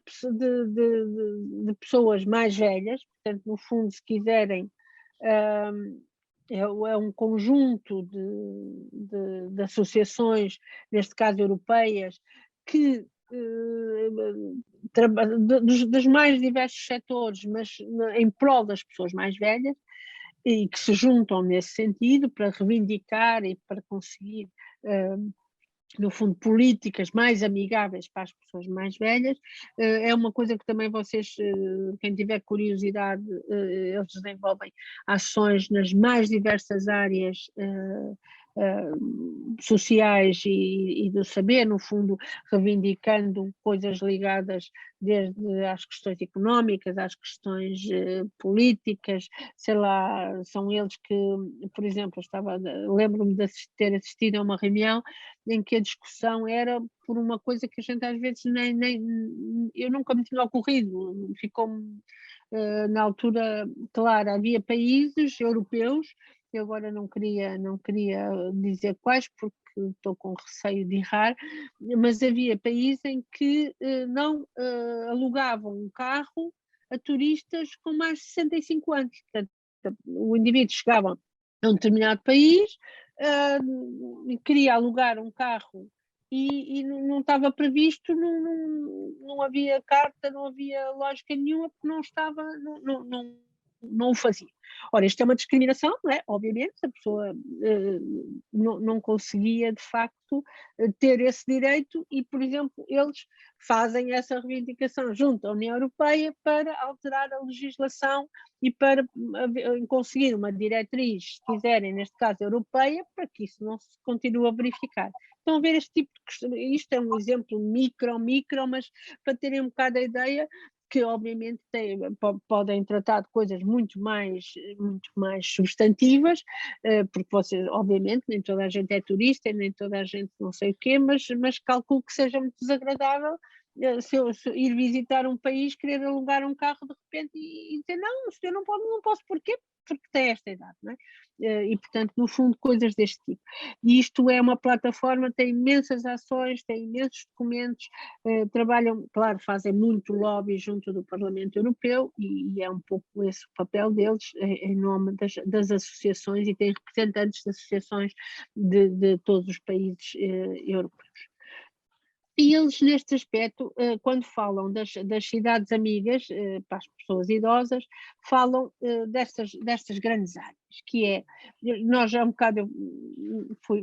pessoas mais velhas, portanto, no fundo, se quiserem, é um conjunto de associações, neste caso europeias, que dos mais diversos setores, mas em prol das pessoas mais velhas, e que se juntam nesse sentido para reivindicar e para conseguir no fundo, políticas mais amigáveis para as pessoas mais velhas. É uma coisa que também vocês, quem tiver curiosidade, eles desenvolvem ações nas mais diversas áreas sociais e do saber, no fundo, reivindicando coisas ligadas desde às questões económicas, às questões políticas, sei lá, são eles que, por exemplo, lembro-me de ter assistido a uma reunião em que a discussão era por uma coisa que a gente às vezes eu nunca me tinha ocorrido, ficou-me na altura, claro, havia países europeus, eu agora não queria dizer quais porque estou com receio de errar, mas havia países em que não alugavam um carro a turistas com mais de 65 anos, portanto o indivíduo chegava a um determinado país, queria alugar um carro e não estava previsto, não havia carta, não havia lógica nenhuma, porque não estava, não o fazia. Ora, isto é uma discriminação, não é? Obviamente, a pessoa não conseguia, de facto, ter esse direito e, por exemplo, eles fazem essa reivindicação junto à União Europeia para alterar a legislação e para conseguir uma diretriz, se quiserem, neste caso europeia, para que isso não se continue a verificar. Estão a ver este tipo de questão, isto é um exemplo micro, mas para terem um bocado a ideia que obviamente podem tratar de coisas muito mais substantivas, porque vocês, obviamente, nem toda a gente é turista, nem toda a gente não sei o quê, mas calculo que seja muito desagradável se eu ir visitar um país, querer alugar um carro de repente e dizer não, o senhor não posso, porquê? Porque tem esta idade, não é? E portanto, no fundo, coisas deste tipo. E isto é uma plataforma, tem imensas ações, tem imensos documentos, trabalham, claro, fazem muito lobby junto do Parlamento Europeu e é um pouco esse o papel deles, em nome das associações, e tem representantes de associações de todos os países europeus. E eles, neste aspecto, quando falam das cidades amigas para as pessoas idosas, falam destas grandes áreas, que é, nós já um bocado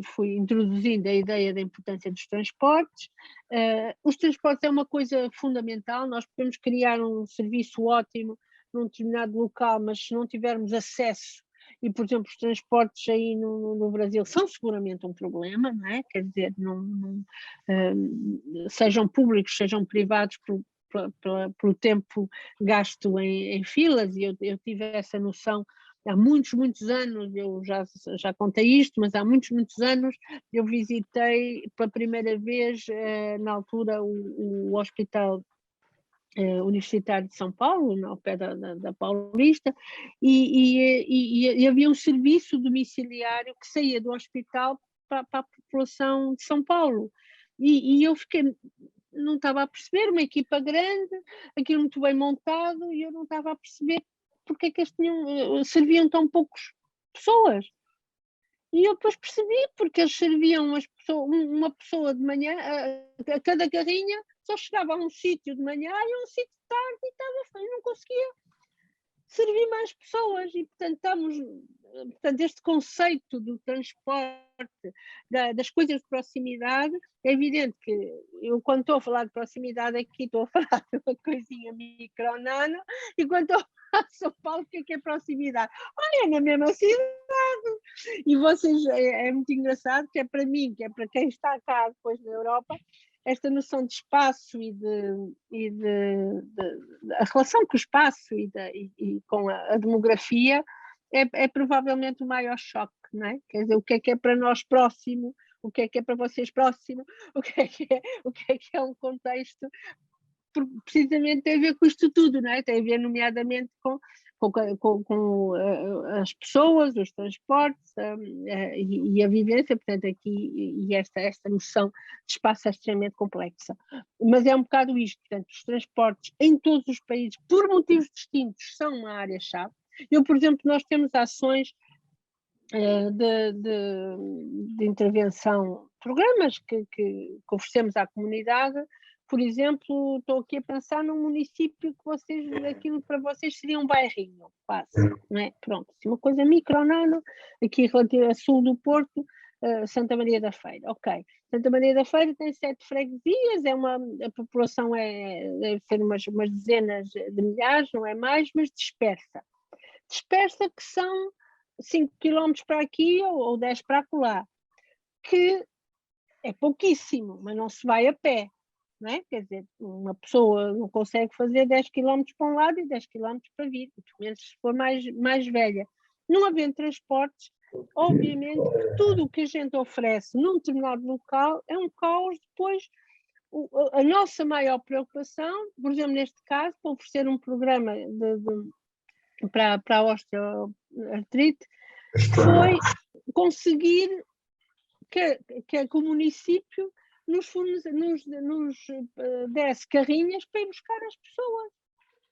fui introduzindo a ideia da importância dos transportes. Os transportes é uma coisa fundamental, nós podemos criar um serviço ótimo num determinado local, mas se não tivermos acesso e, por exemplo, os transportes aí no Brasil são seguramente um problema, não é? Quer dizer, sejam públicos, sejam privados, pelo tempo gasto em filas, e eu tive essa noção há muitos anos. Eu já contei isto, mas há muitos anos eu visitei pela primeira vez, na altura, o Hospital Universitário de São Paulo, ao pé da Paulista, e havia um serviço domiciliário que saía do hospital para a população de São Paulo. E eu não estava a perceber, uma equipa grande, aquilo muito bem montado, e eu não estava a perceber porque é que serviam tão poucas pessoas. E eu depois percebi, porque eles serviam uma pessoa de manhã, a cada carrinha, só chegava a um sítio de manhã e a um sítio de tarde, e não conseguia servir mais pessoas. E, portanto, este conceito do transporte, das coisas de proximidade, é evidente que eu, quando estou a falar de proximidade aqui, estou a falar de uma coisinha micro-nano, e quando estou a São Paulo, o que é proximidade? Olha, é na mesma cidade. E vocês, é muito engraçado, que é para mim, que é para quem está cá depois na Europa, esta noção de espaço e a relação com o espaço e com a demografia é provavelmente o maior choque, não é? Quer dizer, o que é para nós próximo, o que é para vocês próximo, o que é um contexto, precisamente tem a ver com isto tudo, não é? Tem a ver nomeadamente com as pessoas, os transportes, e a vivência, portanto, aqui, e esta noção de espaço é extremamente complexa. Mas é um bocado isto, portanto, os transportes em todos os países, por motivos distintos, são uma área-chave. Por exemplo, nós temos ações de intervenção, programas que oferecemos à comunidade. Por exemplo, estou aqui a pensar num município que aquilo para vocês seria um bairrinho, quase, não é? Pronto, uma coisa micro-nano, aqui relativa a sul do Porto, Santa Maria da Feira, ok. Santa Maria da Feira tem 7 freguesias, a população deve ser umas dezenas de milhares, não é mais, mas dispersa. Dispersa, que são 5 km para aqui ou 10 para acolá, que é pouquíssimo, mas não se vai a pé, não é? Quer dizer, uma pessoa não consegue fazer 10 km para um lado e 10 km para vir, pelo menos se for mais velha. Não havendo transportes, obviamente que tudo o que a gente oferece num determinado local é um caos. Depois, a nossa maior preocupação, por exemplo, neste caso, para oferecer um programa para a osteoartrite, foi conseguir que o município nos desse carrinhas para ir buscar as pessoas,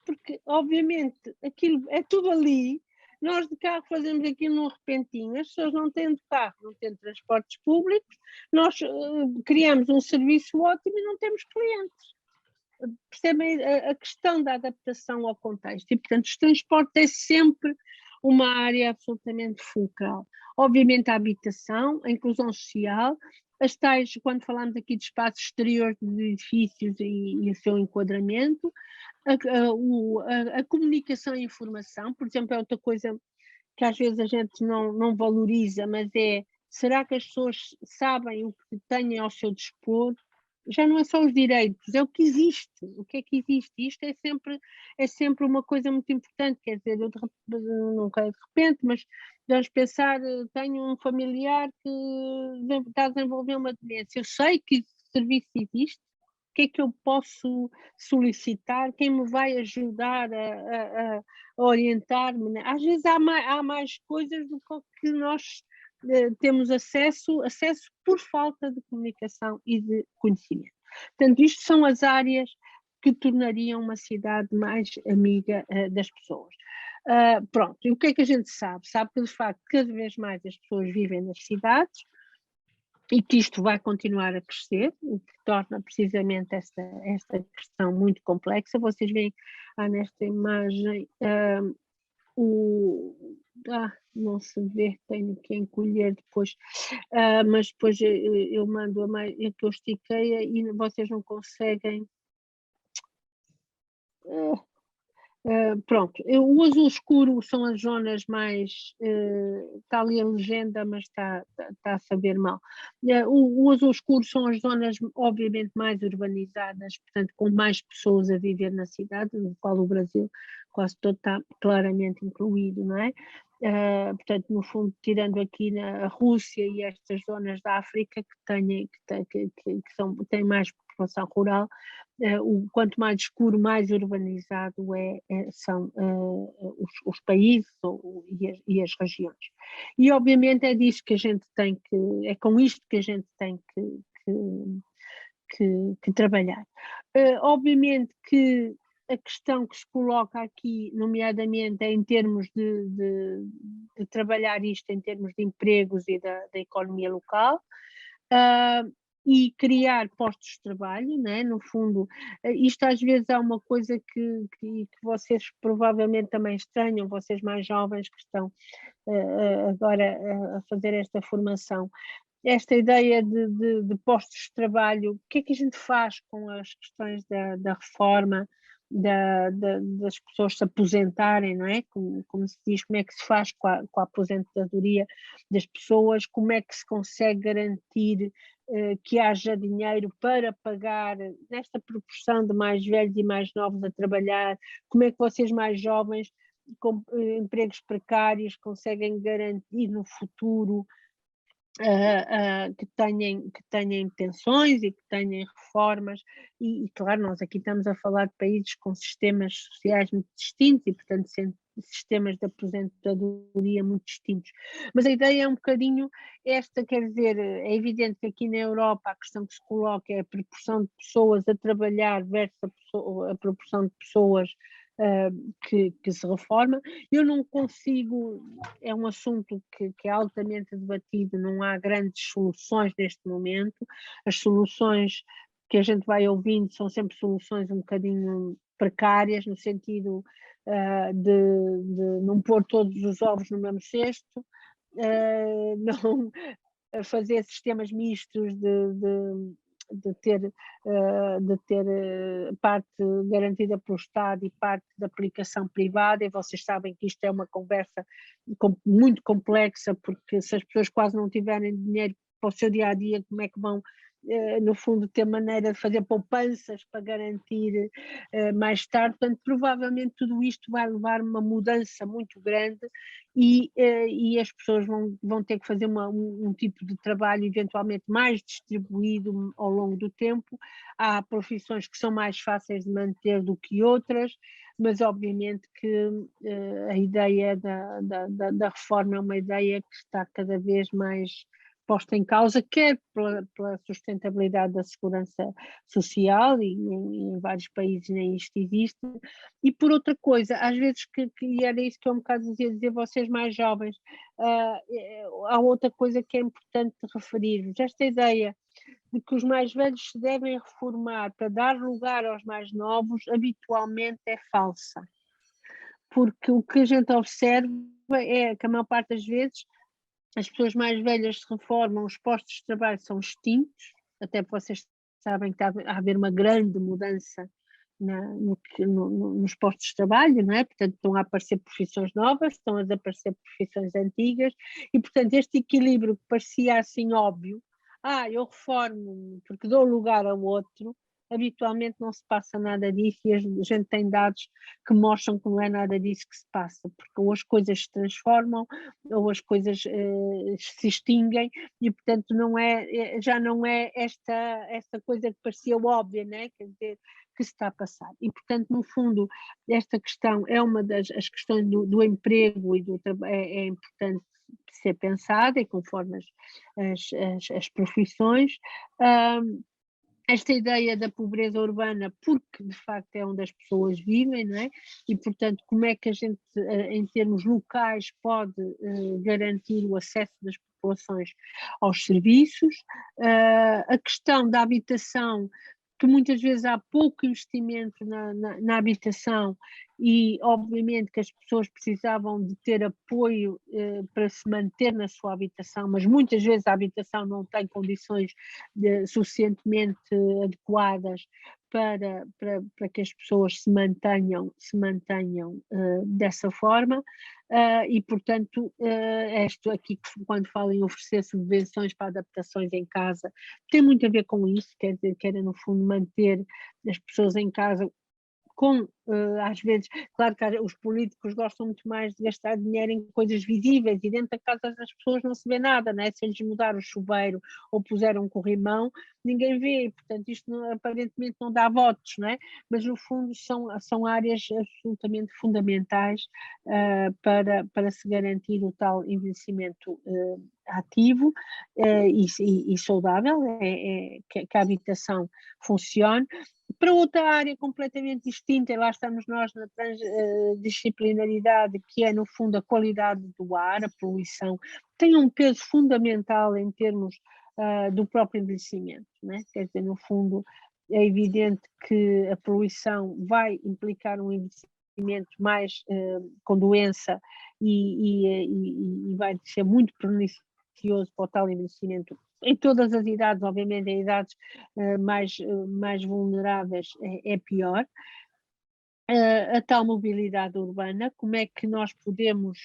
porque obviamente aquilo é tudo ali. Nós de carro fazemos aquilo num repentinho, as pessoas não têm de carro, não têm transportes públicos, nós criamos um serviço ótimo e não temos clientes. Percebem a questão da adaptação ao contexto? E, portanto, os transportes é sempre uma área absolutamente fulcral. Obviamente a habitação, a inclusão social, as tais, quando falamos aqui de espaços exteriores de edifícios e o seu enquadramento, a comunicação e informação, por exemplo, é outra coisa que às vezes a gente não valoriza, mas será que as pessoas sabem o que têm ao seu dispor? Já não é só os direitos, é o que existe. O que é que existe? Isto é sempre uma coisa muito importante. Quer dizer, eu nunca é de repente, mas vamos pensar, tenho um familiar que está a desenvolver uma demência. Eu sei que esse serviço existe. O que é que eu posso solicitar? Quem me vai ajudar a orientar-me? Às vezes há mais coisas do que nós temos acesso por falta de comunicação e de conhecimento. Portanto, isto são as áreas que tornariam uma cidade mais amiga das pessoas. Pronto, e o que é que a gente sabe? Sabe que, de facto, cada vez mais as pessoas vivem nas cidades e que isto vai continuar a crescer, o que torna precisamente esta questão muito complexa. Vocês veem nesta imagem não se vê, tenho que encolher depois, mas depois eu mando que eu estiquei e vocês não conseguem. Pronto, o azul escuro são as zonas mais, está ali a legenda, mas está a saber mal. O azul escuro são as zonas obviamente mais urbanizadas, portanto com mais pessoas a viver na cidade, no qual o Brasil quase todo está claramente incluído, não é? Portanto, no fundo, tirando aqui na Rússia e estas zonas da África têm mais população rural, quanto mais escuro, mais urbanizado são os países e as regiões. E obviamente é disso que a gente tem que, é com isto que a gente tem que trabalhar. Obviamente que a questão que se coloca aqui, nomeadamente, é em termos de trabalhar isto em termos de empregos e da economia local, e criar postos de trabalho, né? No fundo, isto às vezes é uma coisa que vocês provavelmente também estranham, vocês mais jovens que estão agora a fazer esta formação. Esta ideia de postos de trabalho, o que é que a gente faz com as questões da reforma, das pessoas se aposentarem, não é? Como se diz, como é que se faz com a aposentadoria das pessoas, como é que se consegue garantir que haja dinheiro para pagar nesta proporção de mais velhos e mais novos a trabalhar, como é que vocês mais jovens com empregos precários conseguem garantir no futuro que tenham pensões e que tenham reformas, e claro, nós aqui estamos a falar de países com sistemas sociais muito distintos e, portanto, sistemas de aposentadoria muito distintos. Mas a ideia é um bocadinho esta, quer dizer, é evidente que aqui na Europa a questão que se coloca é a proporção de pessoas a trabalhar versus a proporção de pessoas que se reforma. Eu não consigo, é um assunto que é altamente debatido, não há grandes soluções neste momento. As soluções que a gente vai ouvindo são sempre soluções um bocadinho precárias, no sentido de não pôr todos os ovos no mesmo cesto, não fazer sistemas mistos de ter parte garantida pelo Estado e parte da aplicação privada, e vocês sabem que isto é uma conversa muito complexa, porque se as pessoas quase não tiverem dinheiro para o seu dia-a-dia, como é que vão, no fundo, ter maneira de fazer poupanças para garantir mais tarde? Portanto, provavelmente tudo isto vai levar uma mudança muito grande e as pessoas vão ter que fazer um tipo de trabalho eventualmente mais distribuído ao longo do tempo. Há profissões que são mais fáceis de manter do que outras, mas obviamente que a ideia da reforma é uma ideia que está cada vez mais posta em causa, quer pela sustentabilidade da segurança social, e em vários países nem isto existe, e por outra coisa, às vezes, e era isso que eu um bocado dizer vocês mais jovens, há outra coisa que é importante referir-vos, esta ideia de que os mais velhos se devem reformar para dar lugar aos mais novos, habitualmente é falsa, porque o que a gente observa é que a maior parte das vezes as pessoas mais velhas se reformam, os postos de trabalho são extintos, até porque vocês sabem que está a haver uma grande mudança nos postos de trabalho, não é? Portanto, estão a aparecer profissões novas, estão a desaparecer profissões antigas, e portanto este equilíbrio que parecia assim óbvio, eu reformo-me porque dou lugar ao outro, habitualmente não se passa nada disso, e a gente tem dados que mostram que não é nada disso que se passa, porque ou as coisas se transformam, ou as coisas se extinguem, e portanto já não é esta coisa que parecia óbvia, né? Quer dizer, que se está a passar. E portanto, no fundo, esta questão é uma das questões do emprego e do trabalho, é importante ser pensada, e conforme as profissões. Esta ideia da pobreza urbana, porque de facto é onde as pessoas vivem, não é? E portanto, como é que a gente, em termos locais, pode garantir o acesso das populações aos serviços? A questão da habitação que muitas vezes há pouco investimento na habitação e, obviamente, que as pessoas precisavam de ter apoio para se manter na sua habitação, mas muitas vezes a habitação não tem condições suficientemente adequadas para que as pessoas se mantenham dessa forma. E, portanto, isto aqui, quando falo em oferecer subvenções para adaptações em casa, tem muito a ver com isso, quer dizer, que era, no fundo, manter as pessoas em casa com, às vezes, claro que os políticos gostam muito mais de gastar dinheiro em coisas visíveis e dentro da casa das pessoas não se vê nada, né? Se eles mudar o chuveiro ou puseram um corrimão, ninguém vê, portanto isto aparentemente não dá votos, né? Mas no fundo são áreas absolutamente fundamentais para se garantir o tal envelhecimento ativo e saudável, que a habitação funcione. Para outra área completamente distinta, e lá estamos nós na transdisciplinaridade, que é no fundo a qualidade do ar, a poluição, tem um peso fundamental em termos do próprio envelhecimento, né? Quer dizer, no fundo é evidente que a poluição vai implicar um envelhecimento mais com doença e vai ser muito pernicioso para o tal envelhecimento em todas as idades, obviamente em idades mais vulneráveis é pior. A tal mobilidade urbana, como é que nós podemos,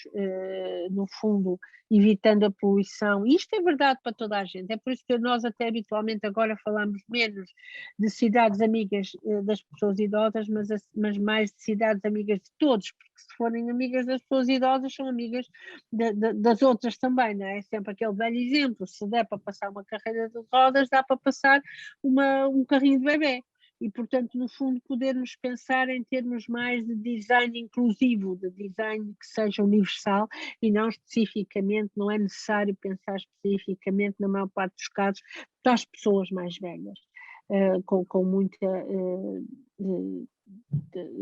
no fundo, evitando a poluição, e isto é verdade para toda a gente, é por isso que nós até habitualmente agora falamos menos de cidades amigas das pessoas idosas, mas mais de cidades amigas de todos, porque se forem amigas das pessoas idosas, são amigas das outras também, não é? Sempre aquele velho exemplo, se der para passar uma carreira de rodas, dá para passar um carrinho de bebê. E, portanto, no fundo, podermos pensar em termos mais de design inclusivo, de design que seja universal e não especificamente, não é necessário pensar especificamente, na maior parte dos casos, para as pessoas mais velhas, com muita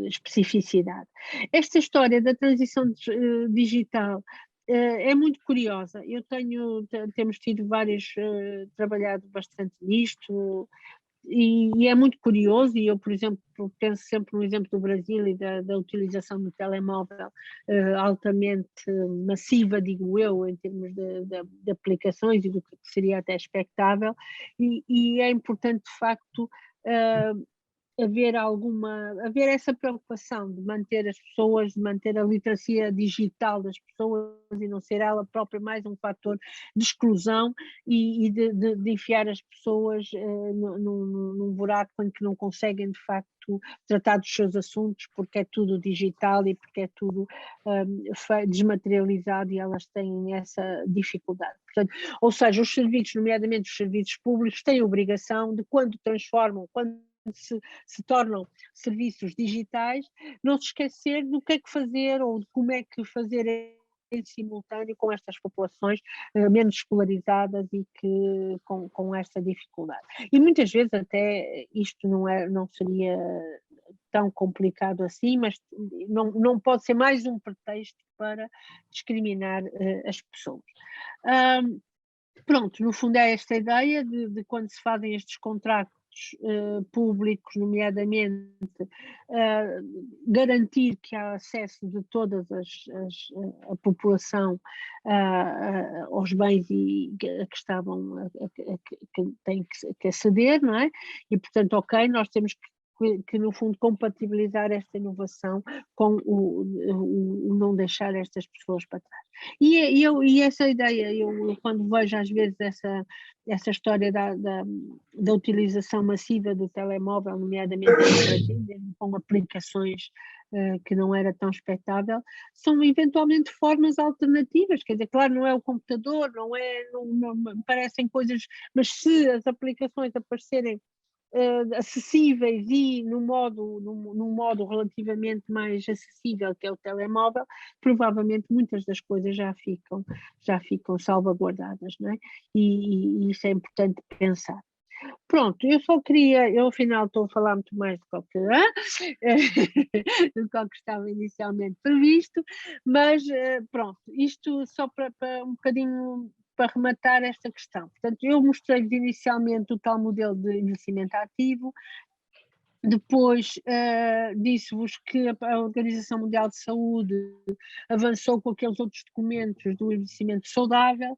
especificidade. Esta história da transição digital é muito curiosa. Temos tido trabalhado bastante nisto, e é muito curioso, e eu, por exemplo, penso sempre no exemplo do Brasil e da utilização do telemóvel altamente massiva, digo eu, em termos de aplicações e do que seria até expectável, e é importante, de facto, haver essa preocupação de manter as pessoas, de manter a literacia digital das pessoas e não ser ela própria mais um fator de exclusão e de enfiar as pessoas num buraco em que não conseguem de facto tratar dos seus assuntos porque é tudo digital e porque é tudo desmaterializado e elas têm essa dificuldade. Portanto, ou seja, os serviços, nomeadamente os serviços públicos, têm a obrigação de quando se tornam serviços digitais, não se esquecer do que é que fazer ou de como é que fazer em simultâneo com estas populações menos escolarizadas e que com esta dificuldade. E muitas vezes até isto não seria tão complicado assim, mas não pode ser mais um pretexto para discriminar as pessoas. Pronto, no fundo é esta ideia de quando se fazem estes contratos públicos, nomeadamente garantir que há acesso de toda a população aos bens que têm que aceder, não é? E, portanto, ok, nós temos que no fundo compatibilizar esta inovação com o não deixar estas pessoas para trás. E essa ideia, eu quando vejo às vezes essa história da utilização massiva do telemóvel, nomeadamente no Brasil, com aplicações que não era tão expectável, são eventualmente formas alternativas, quer dizer, claro, não é o computador, não parecem coisas, mas se as aplicações aparecerem acessíveis e num modo relativamente mais acessível que é o telemóvel, provavelmente muitas das coisas já ficam salvaguardadas, não é? E isso é importante pensar. Pronto, eu afinal estou a falar muito mais do que estava inicialmente previsto, mas pronto, isto só para um bocadinho para rematar esta questão. Portanto, eu mostrei-vos inicialmente o tal modelo de envelhecimento ativo, depois disse-vos que a Organização Mundial de Saúde avançou com aqueles outros documentos do envelhecimento saudável.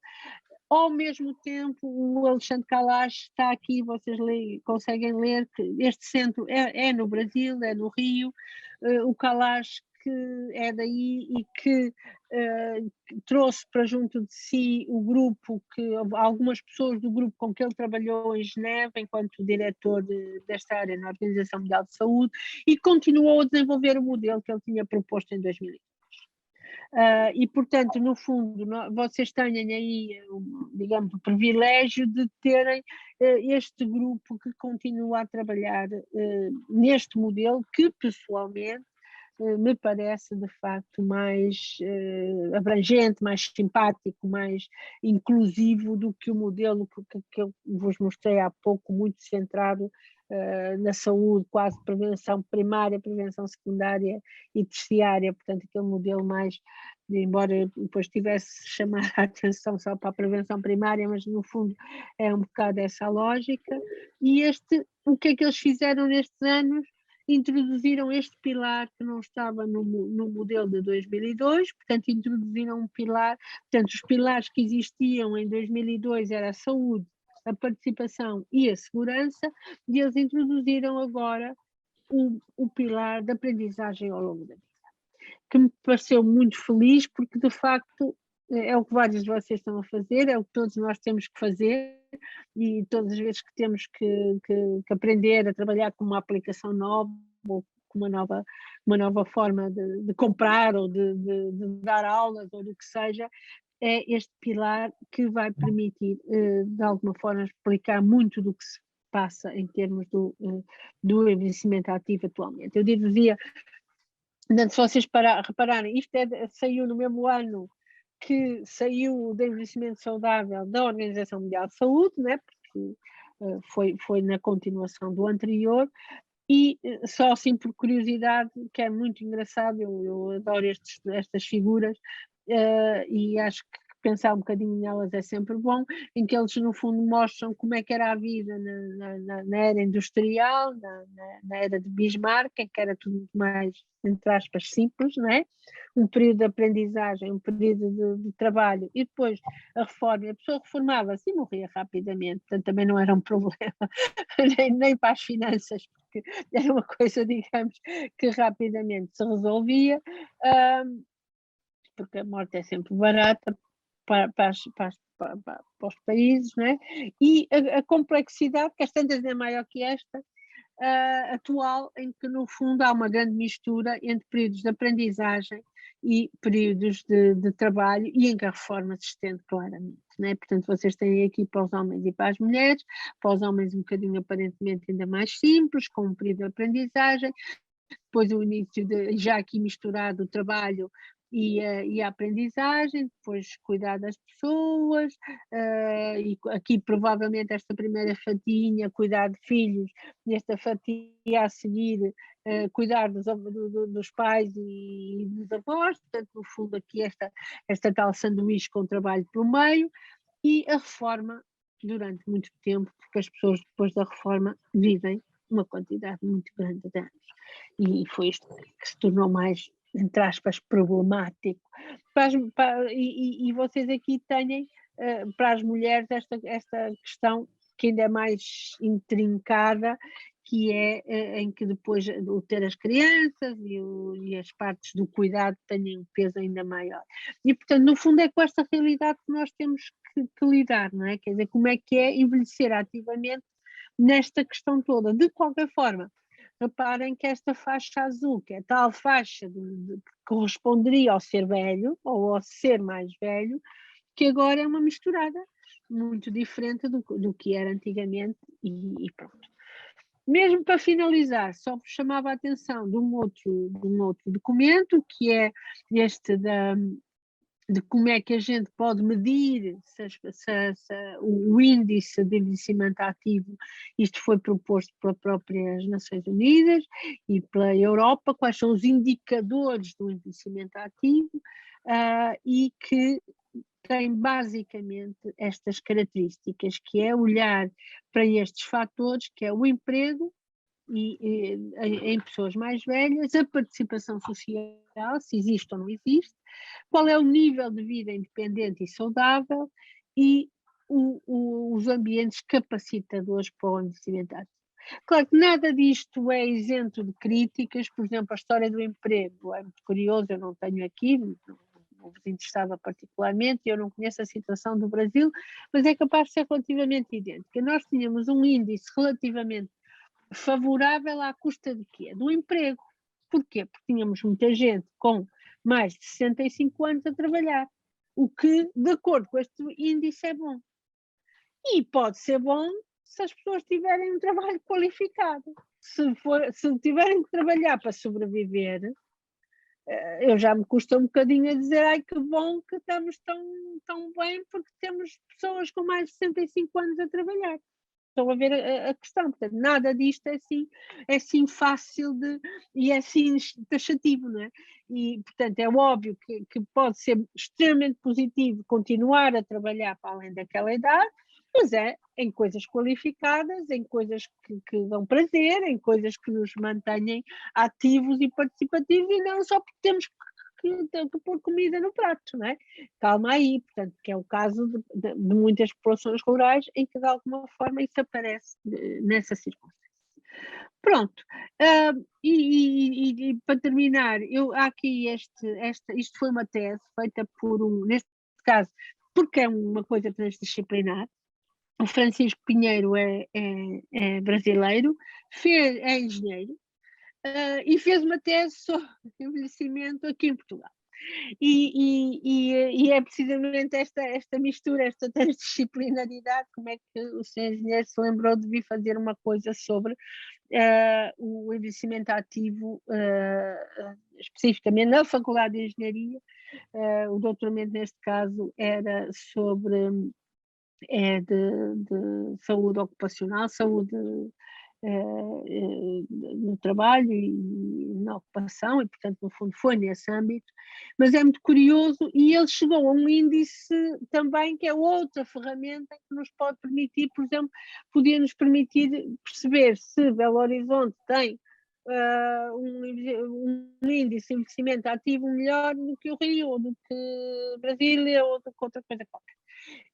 Ao mesmo tempo, o Alexandre Kalash está aqui, vocês conseguem ler que este centro é no Brasil, é no Rio, o Kalash que é daí e que trouxe para junto de si o grupo, algumas pessoas do grupo com que ele trabalhou em Geneve, enquanto diretor desta área na Organização Mundial de Saúde, e continuou a desenvolver o modelo que ele tinha proposto em 2000. E, portanto, no fundo, vocês têm aí, digamos, o privilégio de terem este grupo que continua a trabalhar neste modelo que, pessoalmente, me parece, de facto, mais abrangente, mais simpático, mais inclusivo do que o modelo que eu vos mostrei há pouco, muito centrado na saúde, quase prevenção primária, prevenção secundária e terciária, portanto aquele modelo mais, embora depois tivesse chamar a atenção só para a prevenção primária, mas no fundo é um bocado essa a lógica. E o que é que eles fizeram nestes anos? Introduziram este pilar que não estava no modelo de 2002, portanto introduziram um pilar, portanto os pilares que existiam em 2002 era a saúde, a participação e a segurança, e eles introduziram agora o pilar da aprendizagem ao longo da vida, que me pareceu muito feliz, porque de facto é o que vários de vocês estão a fazer, é o que todos nós temos que fazer, e todas as vezes que temos que aprender a trabalhar com uma aplicação nova, ou com uma nova forma de comprar, ou de dar aulas, ou do que seja, é este pilar que vai permitir, de alguma forma, explicar muito do que se passa em termos do envelhecimento ativo atualmente. Eu dizia, se vocês repararem, isto saiu no mesmo ano que saiu o envelhecimento saudável da Organização Mundial de Saúde, né? Porque foi na continuação do anterior. E só assim por curiosidade, que é muito engraçado, eu adoro estas figuras, e acho que pensar um bocadinho nelas é sempre bom, em que eles no fundo mostram como é que era a vida na era industrial, na era de Bismarck, em que era tudo muito mais, entre aspas, simples, não é? Um período de aprendizagem, um período de trabalho, e depois a reforma, a pessoa reformava-se e morria rapidamente, portanto também não era um problema, nem para as finanças, porque era uma coisa, digamos, que rapidamente se resolvia, porque a morte é sempre barata para os países, não é? E a complexidade, que às tantas é maior que esta, atual, em que no fundo há uma grande mistura entre períodos de aprendizagem e períodos de trabalho, e em que a reforma se estende claramente, não é? Portanto, vocês têm aqui para os homens e para as mulheres, para os homens um bocadinho aparentemente ainda mais simples, com um período de aprendizagem, depois o início já aqui misturado o trabalho e a aprendizagem, depois cuidar das pessoas, e aqui provavelmente esta primeira fatinha, cuidar de filhos, e esta fatia a seguir, cuidar dos pais e dos avós, portanto no fundo aqui esta tal sanduíche com trabalho pelo meio, e a reforma durante muito tempo, porque as pessoas depois da reforma vivem uma quantidade muito grande de anos, e foi isto que se tornou mais, entre aspas, problemático. E vocês aqui têm, para as mulheres, esta questão que ainda é mais intrincada, que é em que depois o ter as crianças e as partes do cuidado têm um peso ainda maior. E, portanto, no fundo é com esta realidade que nós temos que lidar, não é? Quer dizer, como é que é envelhecer ativamente nesta questão toda. De qualquer forma, reparem que esta faixa azul, que é tal faixa que corresponderia ao ser velho, ou ao ser mais velho, que agora é uma misturada muito diferente do que era antigamente, e pronto. Mesmo para finalizar, só vos chamava a atenção de um outro documento, que é este de como é que a gente pode medir o índice de envelhecimento ativo. Isto foi proposto pelas próprias Nações Unidas e pela Europa, quais são os indicadores do envelhecimento ativo, e que tem basicamente estas características, que é olhar para estes fatores, que é o emprego em pessoas mais velhas, a participação social, se existe ou não existe, qual é o nível de vida independente e saudável e os ambientes capacitadores para o envelhecimento ativo. Claro que nada disto é isento de críticas, por exemplo, a história do emprego é muito curioso, eu não tenho aqui, não vos interessava particularmente, eu não conheço a situação do Brasil, mas é capaz de ser relativamente idêntica. Nós tínhamos um índice relativamente favorável à custa de quê? Do emprego. Porquê? Porque tínhamos muita gente com mais de 65 anos a trabalhar, o que, de acordo com este índice, é bom. E pode ser bom se as pessoas tiverem um trabalho qualificado. Se tiverem que trabalhar para sobreviver, eu já me custa um bocadinho a dizer, ai que bom que estamos tão bem porque temos pessoas com mais de 65 anos a trabalhar. Estão a ver a questão, portanto, nada disto é assim fácil e é assim taxativo, não é? E, portanto, é óbvio que pode ser extremamente positivo continuar a trabalhar para além daquela idade, mas é em coisas qualificadas, em coisas que dão prazer, em coisas que nos mantenham ativos e participativos, e não só porque temos que pôr comida no prato, não é? Calma aí, portanto, que é o caso de muitas populações rurais em que de alguma forma isso aparece nessa circunstância. Pronto, e para terminar, há aqui isto foi uma tese feita neste caso, porque é uma coisa transdisciplinar. O Francisco Pinheiro é brasileiro, é engenheiro, e fez uma tese sobre envelhecimento aqui em Portugal. E é precisamente esta mistura, esta transdisciplinaridade, como é que o Sr. Engenheiro se lembrou de vir fazer uma coisa sobre o envelhecimento ativo, especificamente na Faculdade de Engenharia. O doutoramento, neste caso, era sobre de saúde ocupacional, saúde no trabalho e na ocupação, e portanto no fundo foi nesse âmbito, mas é muito curioso e ele chegou a um índice também que é outra ferramenta que nos pode permitir, por exemplo, podia nos permitir perceber se Belo Horizonte tem um índice de envelhecimento ativo melhor do que o Rio, ou do que Brasília, ou do que outra coisa qualquer.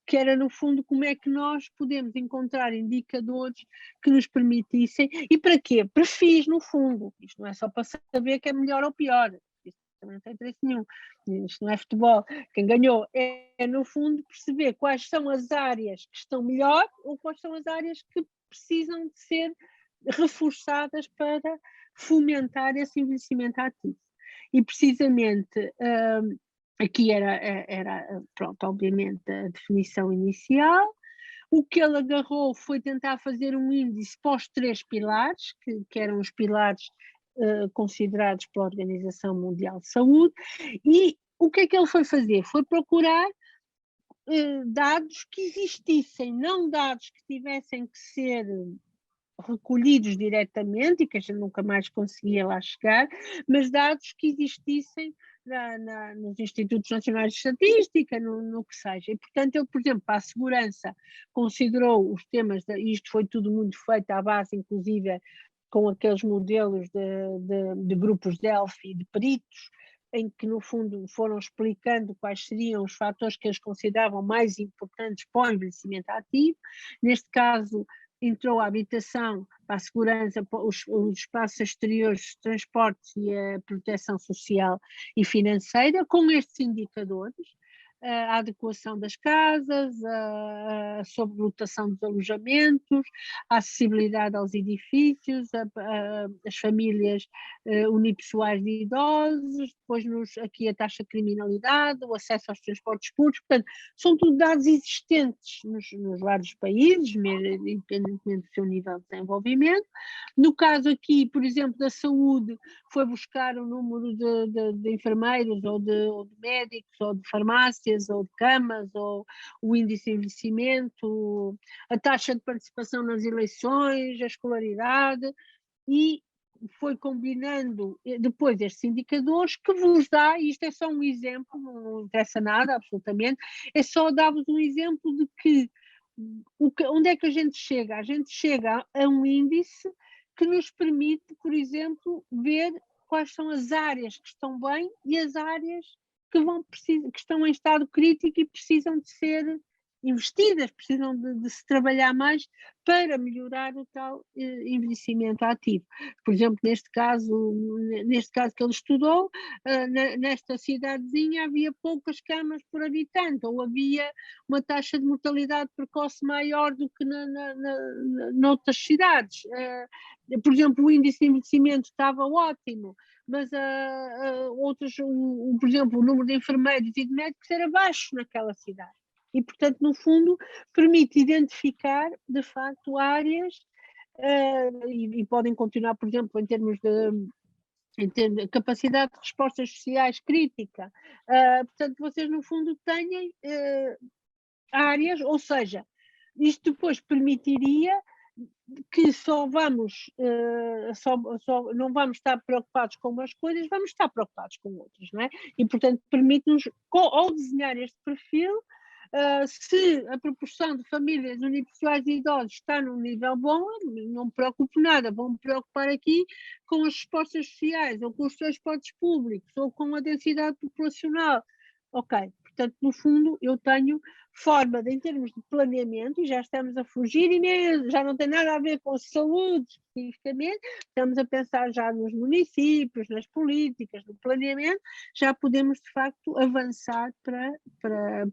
Que era, no fundo, como é que nós podemos encontrar indicadores que nos permitissem, e para quê? Perfis, no fundo. Isto não é só para saber que é melhor ou pior, isto também não tem interesse nenhum, isto não é futebol. Quem ganhou no fundo, perceber quais são as áreas que estão melhor ou quais são as áreas que precisam de ser reforçadas para fomentar esse envelhecimento ativo. E precisamente aqui era, pronto, obviamente, a definição inicial. O que ele agarrou foi tentar fazer um índice para os 3 pilares, que eram os pilares considerados pela Organização Mundial de Saúde, e o que é que ele foi fazer? Foi procurar dados que existissem, não dados que tivessem que ser recolhidos diretamente e que a gente nunca mais conseguia lá chegar, mas dados que existissem nos Institutos Nacionais de Estatística, no que seja. E, portanto, ele, por exemplo, para a segurança, considerou os temas, isto foi tudo muito feito à base, inclusive, com aqueles modelos de grupos Delphi, de peritos, em que, no fundo, foram explicando quais seriam os fatores que eles consideravam mais importantes para o envelhecimento ativo. Neste caso, entrou a habitação, para a segurança, para os espaços exteriores, os transportes e a proteção social e financeira, com estes indicadores, a adequação das casas, a sobrelotação dos alojamentos, a acessibilidade aos edifícios, as famílias unipessoais de idosos, depois aqui a taxa de criminalidade, o acesso aos transportes públicos, portanto, são tudo dados existentes nos vários países, independentemente do seu nível de desenvolvimento. No caso aqui, por exemplo, da saúde, foi buscar o número de enfermeiros, ou de médicos, ou de farmácias, ou de camas, ou o índice de envelhecimento, a taxa de participação nas eleições, a escolaridade, e foi combinando depois estes indicadores que vos dá, e isto é só um exemplo, não interessa nada, absolutamente, é só dar-vos um exemplo de que, onde é que a gente chega? A gente chega a um índice que nos permite, por exemplo, ver quais são as áreas que estão bem e as áreas que estão em estado crítico e precisam de ser investidas, precisam de se trabalhar mais para melhorar o tal envelhecimento ativo. Por exemplo, neste caso que ele estudou, nesta cidadezinha havia poucas camas por habitante, ou havia uma taxa de mortalidade precoce maior do que noutras cidades. Por exemplo, o índice de envelhecimento estava ótimo, mas outros, por exemplo, o número de enfermeiros e de médicos era baixo naquela cidade. E, portanto, no fundo, permite identificar, de facto, áreas e podem continuar, por exemplo, em termos de capacidade de respostas sociais crítica. Portanto, vocês, no fundo, têm áreas, ou seja, isto depois permitiria que não vamos estar preocupados com umas coisas, vamos estar preocupados com outras, não é? E, portanto, permite-nos, ao desenhar este perfil, se a proporção de famílias unipessoais e idosos está num nível bom, não me preocupo nada, vou-me preocupar aqui com as respostas sociais, ou com os transportes públicos, ou com a densidade populacional. Ok, portanto, no fundo, eu tenho forma em termos de planeamento, e já estamos a fugir imenso, já não tem nada a ver com saúde especificamente, estamos a pensar já nos municípios, nas políticas, no planeamento, já podemos de facto avançar para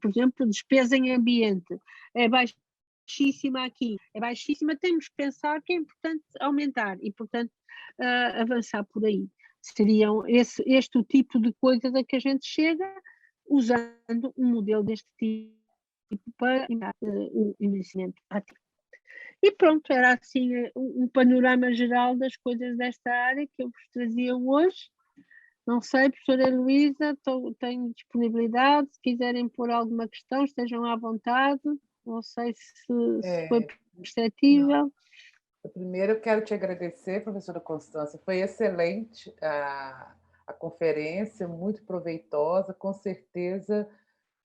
por exemplo, despesa em ambiente. É baixíssima aqui, é baixíssima, temos que pensar que é importante aumentar e, portanto, avançar por aí. Seriam este o tipo de coisa a que a gente chega usando um modelo deste tipo para o envelhecimento ativo. E pronto, era assim um panorama geral das coisas desta área que eu vos trazia hoje. Não sei, professora Heloísa, tenho disponibilidade, se quiserem pôr alguma questão, estejam à vontade. Não sei se foi perceptível. Primeiro, eu quero te agradecer, professora Constância, foi excelente a conferência, muito proveitosa, com certeza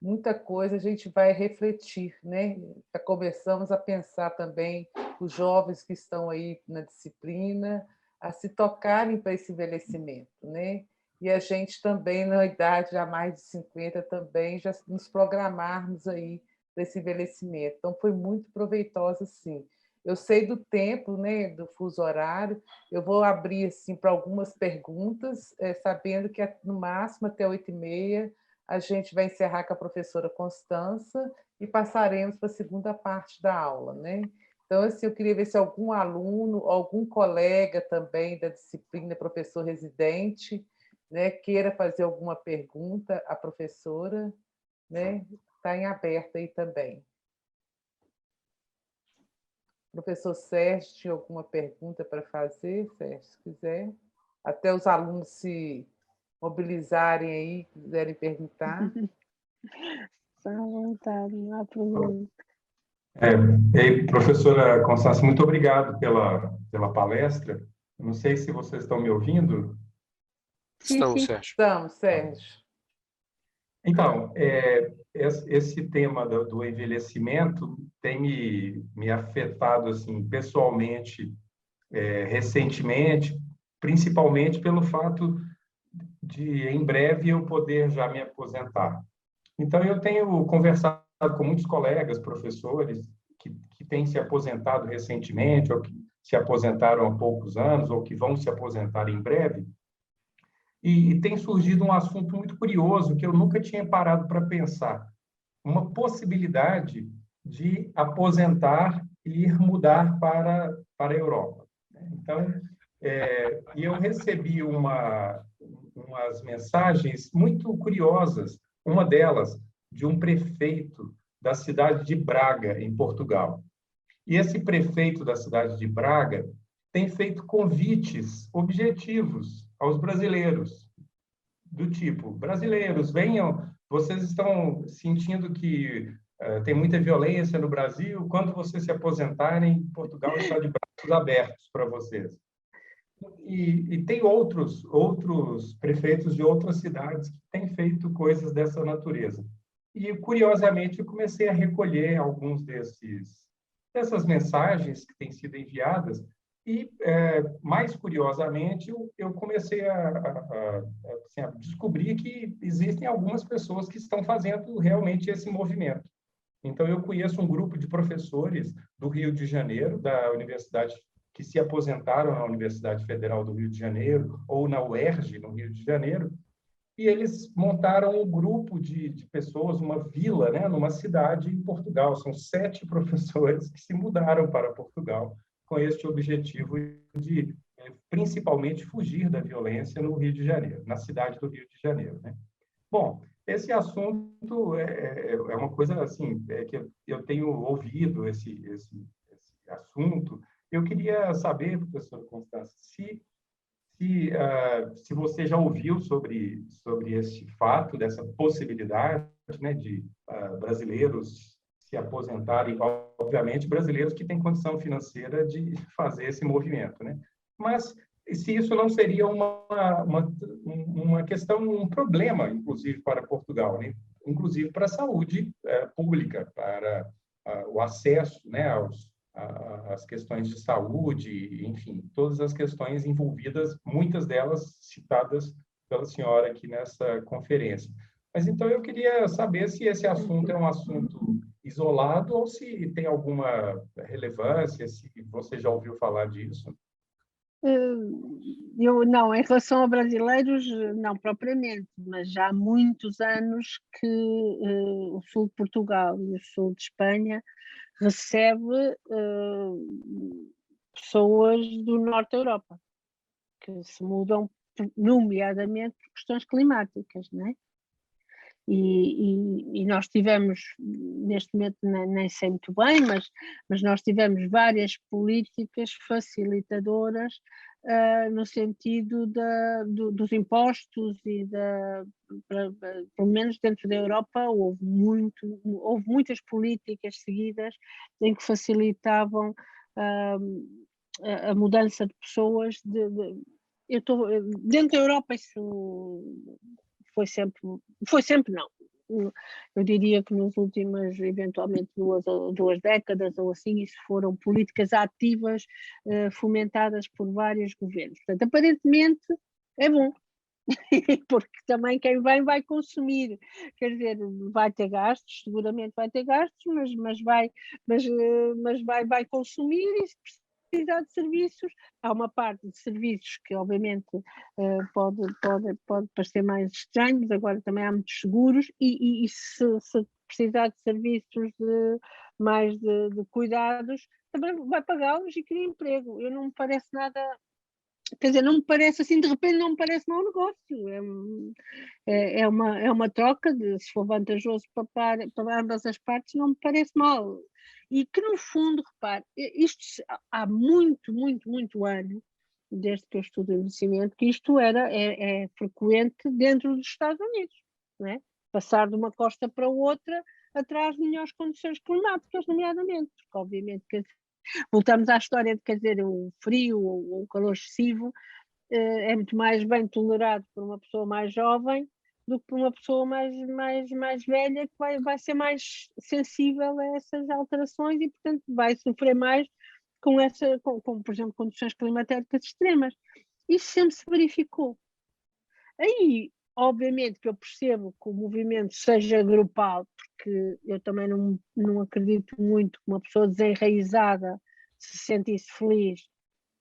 muita coisa a gente vai refletir, né? Já começamos a pensar também os jovens que estão aí na disciplina, a se tocarem para esse envelhecimento, né? E a gente também, na idade já mais de 50, também já nos programarmos aí para esse envelhecimento. Então, foi muito proveitosa, sim. Eu sei do tempo, né, do fuso horário, eu vou abrir assim, para algumas perguntas, sabendo que no máximo até 8h30 a gente vai encerrar com a professora Constança e passaremos para a segunda parte da aula, né? Então, assim, eu queria ver se algum aluno, algum colega também da disciplina, professor residente, né, queira fazer alguma pergunta à professora, né? Está em aberto aí também. Professor Sérgio, tinha alguma pergunta para fazer, Sérgio, se quiser? Até os alunos se mobilizarem aí, quiserem perguntar. Está à vontade, não há problema. Professora Constância, muito obrigado pela palestra. Eu não sei se vocês estão me ouvindo. Estamos, Sim. Sérgio. Estamos, Sérgio. Então, esse tema do envelhecimento tem me afetado assim, pessoalmente, recentemente, principalmente pelo fato de, em breve, eu poder já me aposentar. Então, eu tenho conversado com muitos colegas, professores, que têm se aposentado recentemente, ou que se aposentaram há poucos anos, ou que vão se aposentar em breve, e tem surgido um assunto muito curioso que eu nunca tinha parado para pensar. Uma possibilidade de aposentar e ir mudar para a Europa. Então, e eu recebi umas mensagens muito curiosas, uma delas de um prefeito da cidade de Braga, em Portugal. E esse prefeito da cidade de Braga tem feito convites objetivos aos brasileiros, do tipo, brasileiros, venham, vocês estão sentindo que tem muita violência no Brasil, quando vocês se aposentarem, Portugal está de braços abertos para vocês. E tem outros prefeitos de outras cidades que têm feito coisas dessa natureza. E, curiosamente, eu comecei a recolher alguns dessas mensagens que têm sido enviadas e, mais curiosamente, eu comecei assim, a descobrir que existem algumas pessoas que estão fazendo realmente esse movimento. Então, eu conheço um grupo de professores do Rio de Janeiro, da Universidade, que se aposentaram na Universidade Federal do Rio de Janeiro ou na UERJ, no Rio de Janeiro, e eles montaram um grupo de pessoas, uma vila, né, numa cidade em Portugal. São 7 professores que se mudaram para Portugal com este objetivo de, principalmente, fugir da violência no Rio de Janeiro, na cidade do Rio de Janeiro, né? Bom, esse assunto é uma coisa assim, que eu tenho ouvido esse assunto. Eu queria saber, professor Constância, se você já ouviu sobre esse fato, dessa possibilidade, né, de brasileiros se aposentarem, obviamente, brasileiros que têm condição financeira de fazer esse movimento, né? Mas se isso não seria uma questão, um problema, inclusive, para Portugal, né? Inclusive para a saúde pública, para o acesso, né, às questões de saúde, enfim, todas as questões envolvidas, muitas delas citadas pela senhora aqui nessa conferência. Mas então eu queria saber se esse assunto é um assunto isolado ou se tem alguma relevância, se você já ouviu falar disso. Eu não, em relação a brasileiros, não propriamente, mas já há muitos anos que o sul de Portugal e o sul de Espanha recebe pessoas do norte da Europa que se mudam, nomeadamente por questões climáticas, não é? E nós tivemos, neste momento nem sei muito bem, mas nós tivemos várias políticas facilitadoras no sentido dos impostos e pelo menos dentro da Europa houve muitas políticas seguidas em que facilitavam a mudança de pessoas dentro da Europa isso foi sempre não. Eu diria que nas últimas, eventualmente, duas décadas ou assim, isso foram políticas ativas fomentadas por vários governos. Portanto, aparentemente é bom, porque também quem vem vai consumir, quer dizer, vai ter gastos, seguramente vai ter gastos, mas vai consumir e se precisar de serviços, há uma parte de serviços que obviamente pode parecer mais estranho, mas agora também há muitos seguros e se precisar de serviços de cuidados, também vai pagá-los e cria emprego. Eu não me parece nada. Quer dizer, não me parece assim, de repente não me parece mau negócio. É uma troca, se for vantajoso para ambas as partes, não me parece mal. E que no fundo, repare, isto há muito, muito, muito ano, desde que eu estudo envelhecimento, que isto é frequente dentro dos Estados Unidos, não é? Passar de uma costa para outra atrás de melhores condições climáticas, nomeadamente, porque obviamente que voltamos à história de, quer dizer, o frio ou o calor excessivo é muito mais bem tolerado por uma pessoa mais jovem do que por uma pessoa mais velha que vai ser mais sensível a essas alterações e, portanto, vai sofrer mais com por exemplo, condições climatéricas extremas. Isso sempre se verificou. Aí, obviamente que eu percebo que o movimento seja grupal, porque eu também não acredito muito que uma pessoa desenraizada se sentisse feliz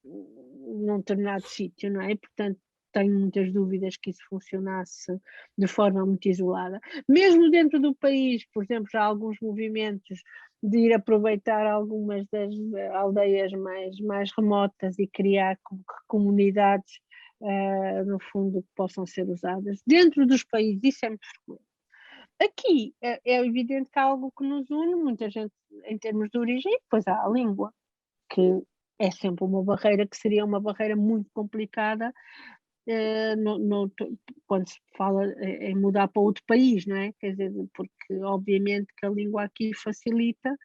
num determinado sítio, não é? Portanto, tenho muitas dúvidas que isso funcionasse de forma muito isolada. Mesmo dentro do país, por exemplo, já há alguns movimentos de ir aproveitar algumas das aldeias mais remotas e criar comunidades, no fundo, que possam ser usadas. Dentro dos países, isso é muito frequente. Aqui é evidente que há algo que nos une, muita gente em termos de origem, pois há a língua, que é sempre uma barreira, que seria uma barreira muito complicada quando se fala em mudar para outro país, não é? Quer dizer, porque obviamente que a língua aqui facilita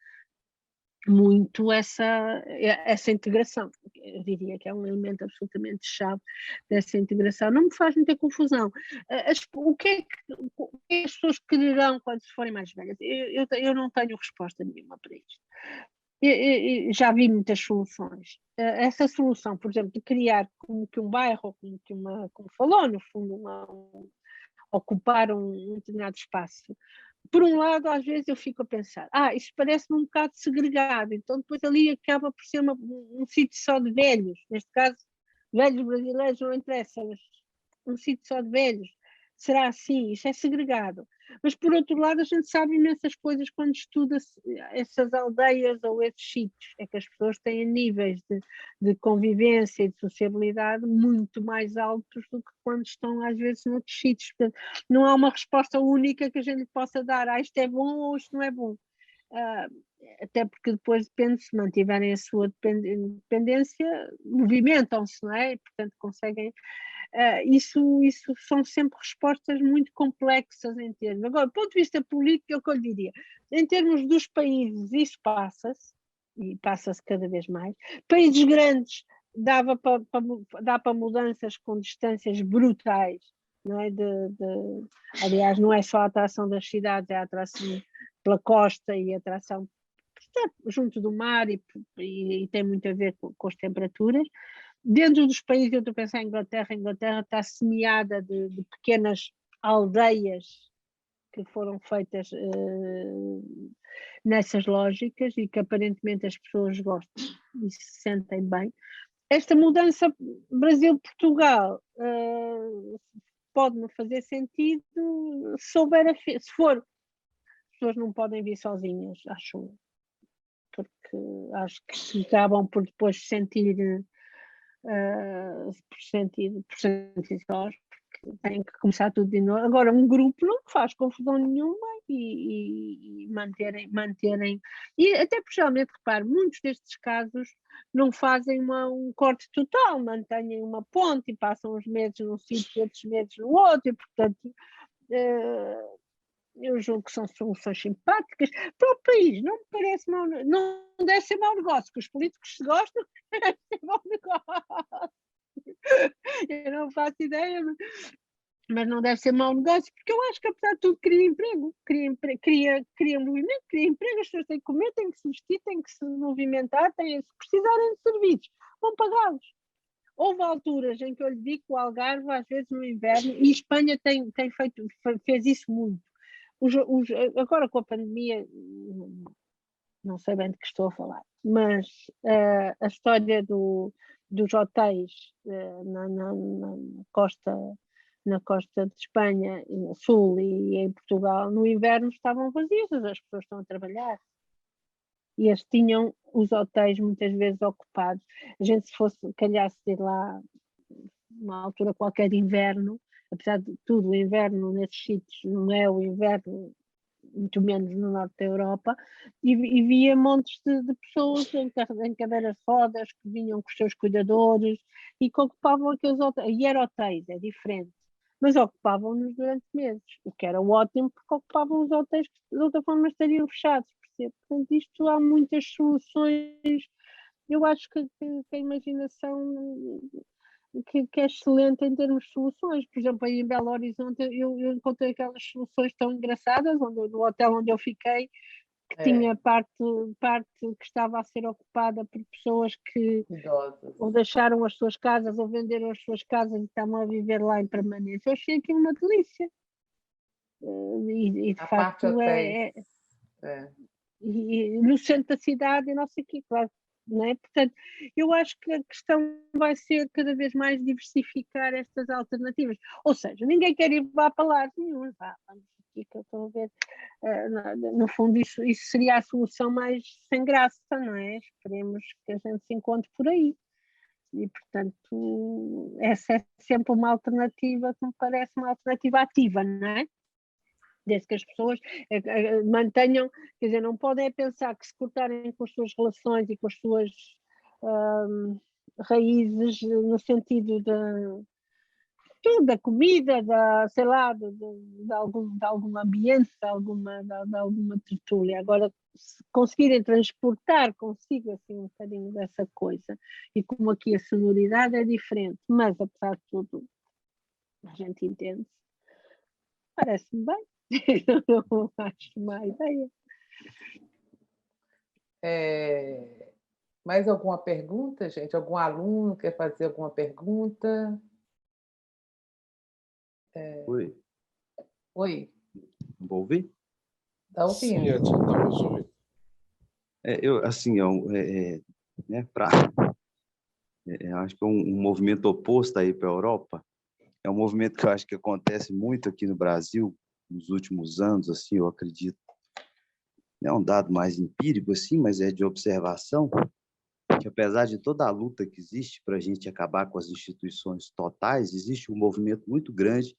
muito essa integração. Eu diria que é um elemento absolutamente chave dessa integração. Não me faz muita confusão. O que é que as pessoas quererão quando se forem mais velhas? Eu não tenho resposta nenhuma para isto. Já vi muitas soluções. Essa solução, por exemplo, de criar como que um bairro, como falou, no fundo, ocupar um determinado espaço. Por um lado, às vezes eu fico a pensar, isto parece-me um bocado segregado, então depois ali acaba por ser um sítio só de velhos, neste caso, velhos brasileiros não interessa, mas um sítio só de velhos. Será assim? Isso é segregado. Mas, por outro lado, a gente sabe imensas coisas quando estuda essas aldeias ou esses sítios. É que as pessoas têm níveis de convivência e de sociabilidade muito mais altos do que quando estão, às vezes, noutros sítios. Portanto, não há uma resposta única que a gente possa dar. Isto é bom ou isto não é bom. Até porque depois depende, se mantiverem a sua dependência, movimentam-se, não é? E, portanto, conseguem... isso são sempre respostas muito complexas em termos. Agora, do ponto de vista político, é o que eu lhe diria. Em termos dos países, isso passa-se, e passa-se cada vez mais. Países grandes dá para mudanças com distâncias brutais, não é? Aliás, não é só a atração das cidades, é a atração pela costa e a atração junto do mar e tem muito a ver com as temperaturas. Dentro dos países, eu estou a pensar em Inglaterra, a Inglaterra está semeada de pequenas aldeias que foram feitas nessas lógicas e que aparentemente as pessoas gostam e se sentem bem. Esta mudança Brasil-Portugal pode-me fazer sentido se for. As pessoas não podem vir sozinhas, acho, porque acho que acabam por depois sentir sós, porque têm que começar tudo de novo. Agora, um grupo não faz confusão nenhuma e manterem. E até porque, geralmente, repare, muitos destes casos não fazem um corte total, mantêm uma ponte e passam uns meses num sítio e outros meses no outro, e, portanto, eu julgo que são soluções simpáticas para o país. Não me parece mau, não deve ser mau negócio, que os políticos se gostam, deve ser mau negócio. Eu não faço ideia, mas não deve ser mau negócio, porque eu acho que, apesar de tudo, cria emprego, cria movimento, cria emprego, as pessoas têm que comer, têm que se vestir, têm que se movimentar, se precisarem de serviços, vão pagá-los. Houve alturas em que eu lhe digo que o Algarve, às vezes no inverno, e Espanha fez isso muito. Agora com a pandemia, não sei bem de que estou a falar, mas a história dos hotéis na costa de Espanha, no sul e em Portugal, no inverno estavam vazios, as pessoas estão a trabalhar. E eles tinham os hotéis muitas vezes ocupados. A gente, se fosse, calhar-se ir lá uma altura qualquer de inverno, apesar de tudo, o inverno nesses sítios não é o inverno, muito menos no norte da Europa, e via montes de pessoas em cadeiras de rodas que vinham com os seus cuidadores e que ocupavam aqueles hotéis. E eram hotéis, é diferente, mas ocupavam-nos durante meses, o que era ótimo porque ocupavam os hotéis que de outra forma estariam fechados. Portanto, isto há muitas soluções. Eu acho que a imaginação que é excelente em termos de soluções. Por exemplo, aí em Belo Horizonte eu encontrei aquelas soluções tão engraçadas, no hotel onde eu fiquei, que tinha parte que estava a ser ocupada por pessoas que ou deixaram as suas casas ou venderam as suas casas e estavam a viver lá em permanência. Eu achei aquilo uma delícia. E de facto e no centro da cidade e não sei o quê, claro. Não é? Portanto, eu acho que a questão vai ser cada vez mais diversificar estas alternativas. Ou seja, ninguém quer ir para lá nenhum. Vamos aqui que eu estou a ver. No fundo, isso seria a solução mais sem graça, não é? Esperemos que a gente se encontre por aí. E, portanto, essa é sempre uma alternativa que me parece uma alternativa ativa, não é? Desde que as pessoas mantenham, quer dizer, não podem pensar que se cortarem com as suas relações e com as suas raízes, no sentido tudo, da comida, sei lá, de algum ambiente, de alguma tertúlia. Agora, se conseguirem transportar consigo assim, um bocadinho dessa coisa, e como aqui a sonoridade é diferente, mas apesar de tudo, a gente entende, parece-me bem. Não acho má ideia. Mais alguma pergunta, gente? Algum aluno quer fazer alguma pergunta? Oi, Oi, vou ouvir? está Sim, ouvindo? Edson, estamos ouvindo. Eu, assim, né, acho que é um movimento oposto aí para a Europa. É um movimento que eu acho que acontece muito aqui no Brasil nos últimos anos, assim, eu acredito. Não é um dado mais empírico, assim, mas é de observação, que apesar de toda a luta que existe para a gente acabar com as instituições totais, existe um movimento muito grande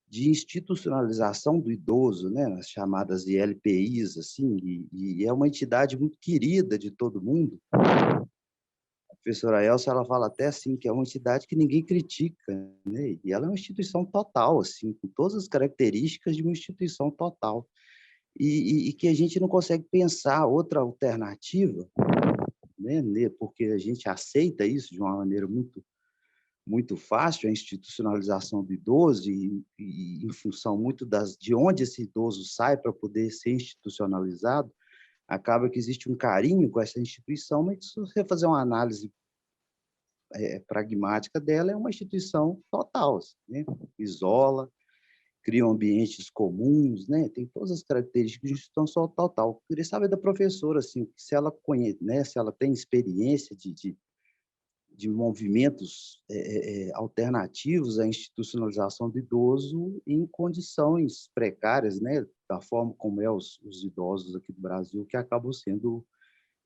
de institucionalização do idoso, né, as chamadas ILPIs, assim, e é uma entidade muito querida de todo mundo. A professora Elsa, ela fala até assim que é uma entidade que ninguém critica, né? E ela é uma instituição total, assim, com todas as características de uma instituição total. E que a gente não consegue pensar outra alternativa, né? Porque a gente aceita isso de uma maneira muito fácil, a institucionalização do idoso, e em função muito de onde esse idoso sai para poder ser institucionalizado, acaba que existe um carinho com essa instituição, mas se você fazer uma análise pragmática dela, é uma instituição total, assim, né? Isola, cria ambientes comuns, né? Tem todas as características de instituição total. Eu queria saber da professora, assim, se ela conhece, né? Se ela tem experiência de movimentos alternativos à institucionalização do idoso em condições precárias, né? Da forma como os idosos aqui do Brasil, que acabam sendo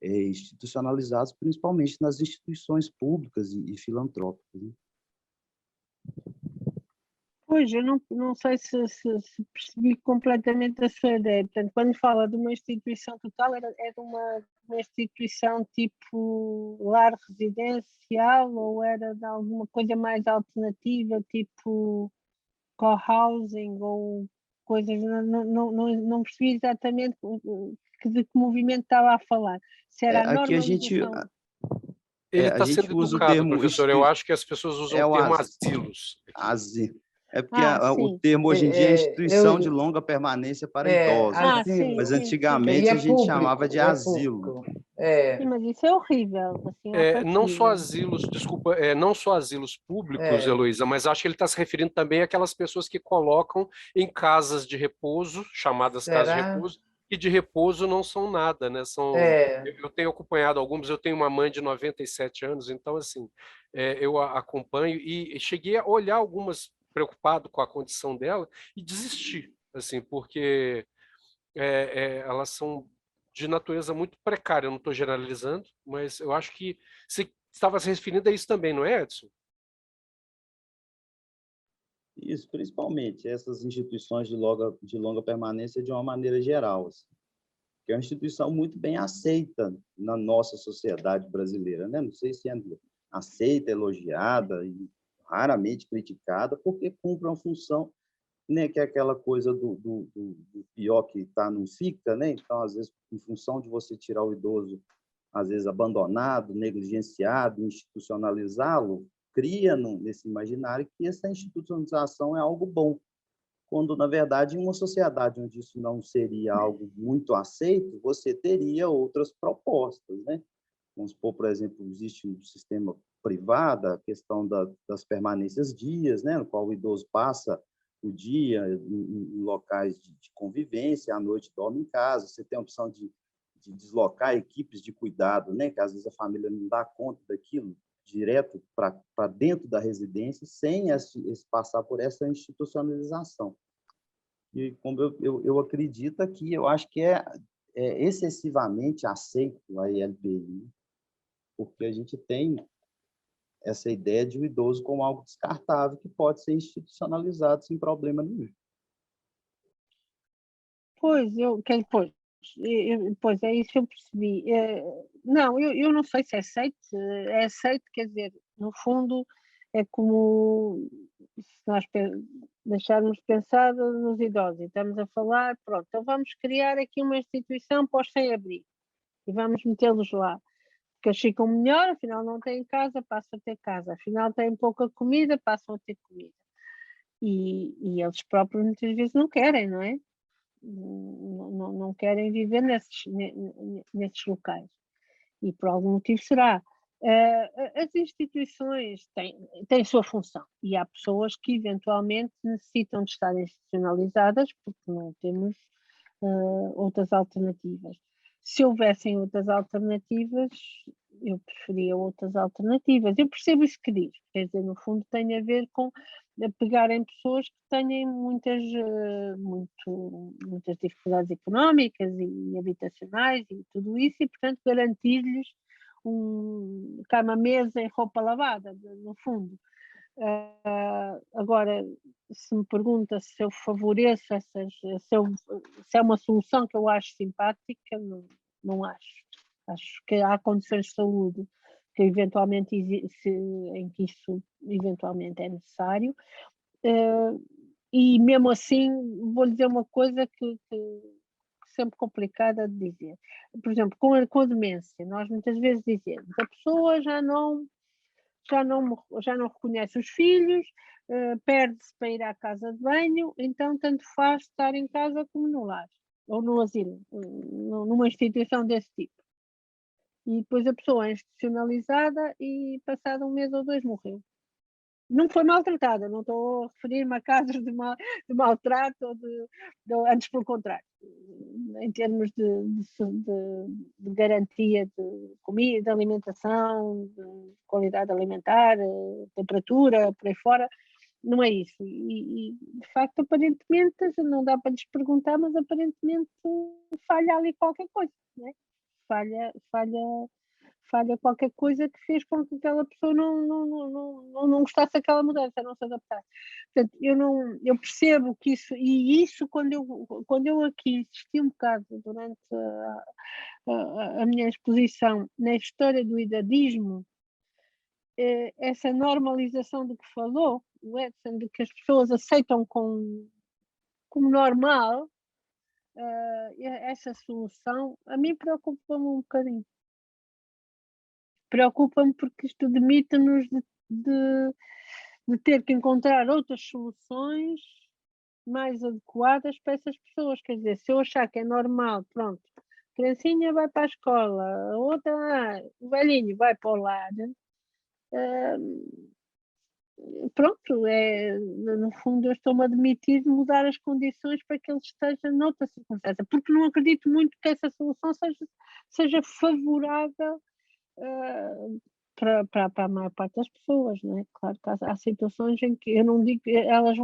institucionalizados principalmente nas instituições públicas e filantrópicas, né? Pois, eu não sei se percebi completamente a sua ideia. Portanto, quando fala de uma instituição total, é de uma instituição tipo lar residencial, ou era de alguma coisa mais alternativa, tipo co-housing ou coisas. Não percebi exatamente de que movimento estava a falar. Se era a Aqui a gente, normalização. Ele a está gente sendo usa o educado, termo professor. Eu acho que as pessoas usam o o termo asilos. É porque o Sim. termo hoje em dia é instituição de longa permanência para idosos, né? Sim, Mas sim, antigamente E é a gente público, chamava de é asilo. público. sim, mas isso é horrível, assim, à Não só partida. asilos, desculpa, não só asilos públicos, Heloísa, mas acho que ele está se referindo também àquelas pessoas que colocam em casas de repouso, chamadas casas de Será? repouso, que de repouso não são nada, né? Eu tenho acompanhado alguns, eu tenho uma mãe de 97 anos, então, assim, eu a acompanho e cheguei a olhar algumas preocupado com a condição dela e desisti, assim, porque elas são de natureza muito precária. Eu não estou generalizando, mas eu acho que você estava se referindo a isso também, não é, Edson? Isso, principalmente essas instituições de longa permanência de uma maneira geral, assim, que é uma instituição muito bem aceita na nossa sociedade brasileira, né? Não sei se é aceita, elogiada e raramente criticada, porque cumpre uma função, né, que é aquela coisa do pior que está não fica, né? Então, às vezes, em função de você tirar o idoso, às vezes abandonado, negligenciado, institucionalizá-lo, cria nesse imaginário que essa institucionalização é algo bom, quando, na verdade, em uma sociedade onde isso não seria algo muito aceito, você teria outras propostas, né? Vamos supor, por exemplo, existe um sistema privado, a questão das permanências dias, né, no qual o idoso passa o dia em locais de convivência, à noite dorme em casa, você tem a opção de deslocar equipes de cuidado, né, que às vezes a família não dá conta daquilo, direto para dentro da residência, sem passar por essa institucionalização. E como eu acredito aqui, eu acho que é excessivamente aceito a ILPI, porque a gente tem essa ideia de um idoso como algo descartável que pode ser institucionalizado sem problema nenhum. Pois, pois é isso que eu percebi. Não, eu não sei se é aceito, quer dizer, no fundo, é como se nós deixarmos de pensar nos idosos, e estamos a falar, pronto, então vamos criar aqui uma instituição para os sem-abrigo e vamos metê-los lá, porque eles ficam melhor, afinal não têm casa, passam a ter casa, afinal têm pouca comida, passam a ter comida. E eles próprios muitas vezes não querem, não é? Não querem viver nesses locais. E por algum motivo será. As instituições têm sua função e há pessoas que eventualmente necessitam de estar institucionalizadas porque não temos outras alternativas. Se houvessem outras alternativas, eu preferia outras alternativas. Eu percebo isso que diz, quer dizer, no fundo tem a ver com pegarem pessoas que tenham muitas dificuldades económicas e habitacionais e tudo isso, e portanto garantir-lhes cama, mesa e roupa lavada, no fundo. Agora, se me pergunta se eu favoreço se é uma solução que eu acho simpática, não acho. Acho que há condições de saúde que eventualmente em que isso eventualmente é necessário, e mesmo assim vou-lhe dizer uma coisa que sempre complicada de dizer. Por exemplo, com a demência, nós muitas vezes dizemos a pessoa já não reconhece os filhos, perde-se para ir à casa de banho, então tanto faz estar em casa como no lar, ou no asilo, numa instituição desse tipo. E depois a pessoa é institucionalizada e passado um mês ou dois morreu. Não foi maltratada, não estou a referir-me a casos de maltrato, antes pelo contrário, em termos de garantia de comida, de alimentação, de qualidade alimentar, temperatura, por aí fora, não é isso. E de facto, aparentemente, não dá para lhes perguntar, mas aparentemente falha ali qualquer coisa, não é? Falha qualquer coisa que fez com que aquela pessoa não gostasse daquela mudança, não se adaptasse. Portanto, eu percebo que isso quando eu aqui insisti um bocado durante a minha exposição na história do idadismo, essa normalização de que falou, o Edson, de que as pessoas aceitam como normal, essa solução, a mim preocupa-me um bocadinho. Preocupa-me porque isto demite-nos de ter que encontrar outras soluções mais adequadas para essas pessoas. Quer dizer, se eu achar que é normal, pronto, a criancinha vai para a escola, a outra, o velhinho vai para o lar, pronto, no fundo eu estou-me a demitir de mudar as condições para que ele esteja noutra circunstância, porque não acredito muito que essa solução seja favorável para a maior parte das pessoas, não é? Claro que há situações em que eu não digo que elas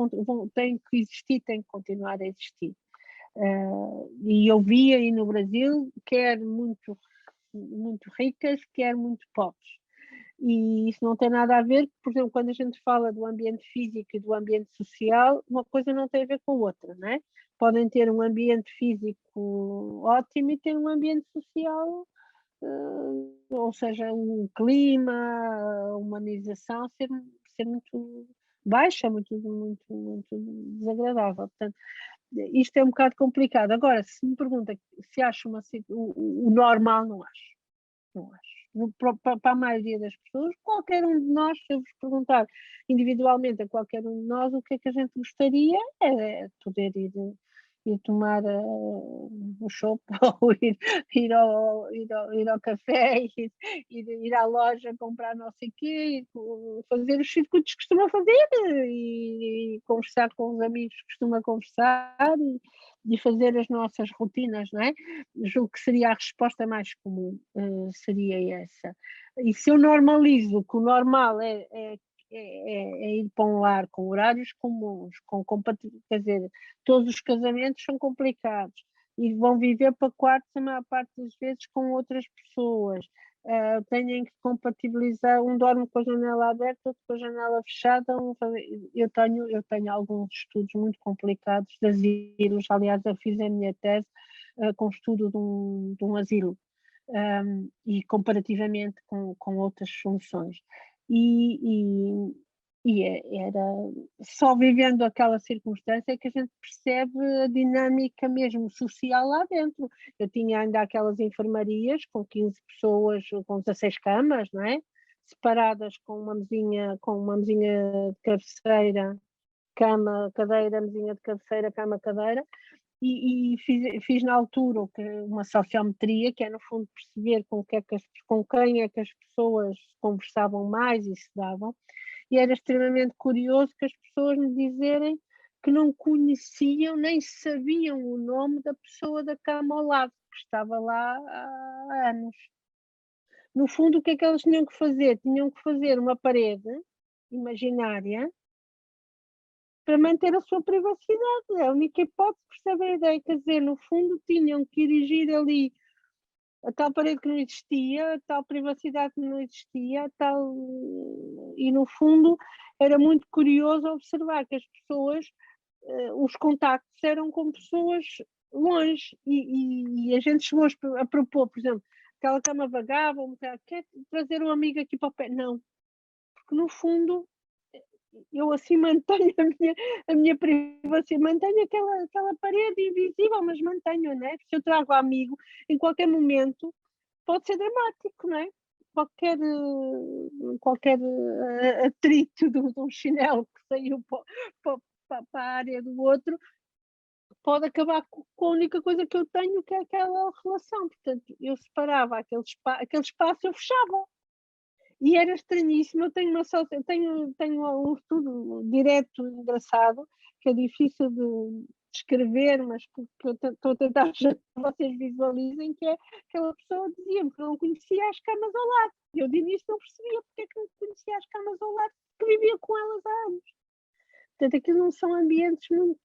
têm que existir, têm que continuar a existir. E eu vi aí no Brasil, quer muito, muito ricas, quer muito pobres. E isso não tem nada a ver, por exemplo, quando a gente fala do ambiente físico e do ambiente social, uma coisa não tem a ver com a outra, não é? Podem ter um ambiente físico ótimo e ter um ambiente social, ou seja, um clima, a humanização ser muito baixa, muito desagradável. Portanto, isto é um bocado complicado. Agora, se me pergunta se acho o normal, não acho. Não acho. Para a maioria das pessoas, qualquer um de nós, se eu vos perguntar individualmente a qualquer um de nós o que é que a gente gostaria, é poder ir tomar um chopp ou ir ao café, ir à loja comprar não sei o quê, fazer os circuitos que costuma fazer e conversar com os amigos que costuma conversar e fazer as nossas rotinas, não é? Julgo que seria a resposta mais comum, seria essa. E se eu normalizo que o normal é ir para um lar com horários comuns, quer dizer, todos os casamentos são complicados e vão viver para quartos a maior parte das vezes com outras pessoas. Têm que compatibilizar, um dorme com a janela aberta, outro com a janela fechada. Eu tenho alguns estudos muito complicados de asilos, aliás, eu fiz a minha tese com estudo de um asilo e comparativamente com outras soluções. E era só vivendo aquela circunstância que a gente percebe a dinâmica mesmo social lá dentro. Eu tinha ainda aquelas enfermarias com 15 pessoas, com 16 camas, não é? Separadas com uma mesinha de cabeceira, cama, cadeira, mesinha de cabeceira, cama, cadeira, e fiz na altura uma sociometria, que é no fundo perceber com quem é que as pessoas conversavam mais e se davam, e era extremamente curioso que as pessoas me dizerem que não conheciam nem sabiam o nome da pessoa da cama ao lado, que estava lá há anos. No fundo, o que é que elas tinham que fazer? Tinham que fazer uma parede imaginária para manter a sua privacidade. É a única hipótese, percebe a ideia? Quer dizer, no fundo, tinham que erigir ali a tal parede que não existia, a tal privacidade que não existia, e no fundo era muito curioso observar que as pessoas, os contactos eram com pessoas longe, e a gente chegou a propor, por exemplo, aquela cama vagava, quer trazer um amigo aqui para o pé? Não, porque no fundo eu assim mantenho a minha privacidade, mantenho aquela parede invisível, mas mantenho, não é? Se eu trago amigo, em qualquer momento pode ser dramático, não é? Qualquer atrito de um chinelo que saiu para a área do outro pode acabar com a única coisa que eu tenho, que é aquela relação. Portanto, eu separava aquele espaço, eu fechava. E era estranhíssimo. Eu tenho um estudo direto engraçado, que é difícil de descrever, mas que eu estou a tentar que vocês visualizem, que é aquela pessoa dizia-me que não conhecia as camas ao lado. E eu de início não percebia porque é que não conhecia as camas ao lado, porque vivia com elas há anos. Portanto, aquilo não são ambientes muito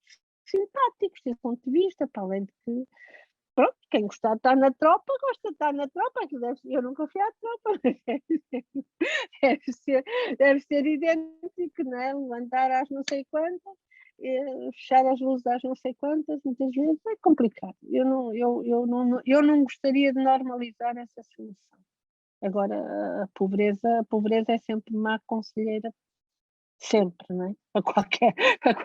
simpáticos, desse ponto de vista, para além de que, pronto, quem gostar de estar na tropa, gosta de estar na tropa. Eu nunca fui à tropa, deve ser idêntico, não é? Levantar às não sei quantas, fechar as luzes às não sei quantas, muitas vezes é complicado. Eu não gostaria de normalizar essa solução. Agora, a pobreza é sempre má conselheira, sempre, não é? Para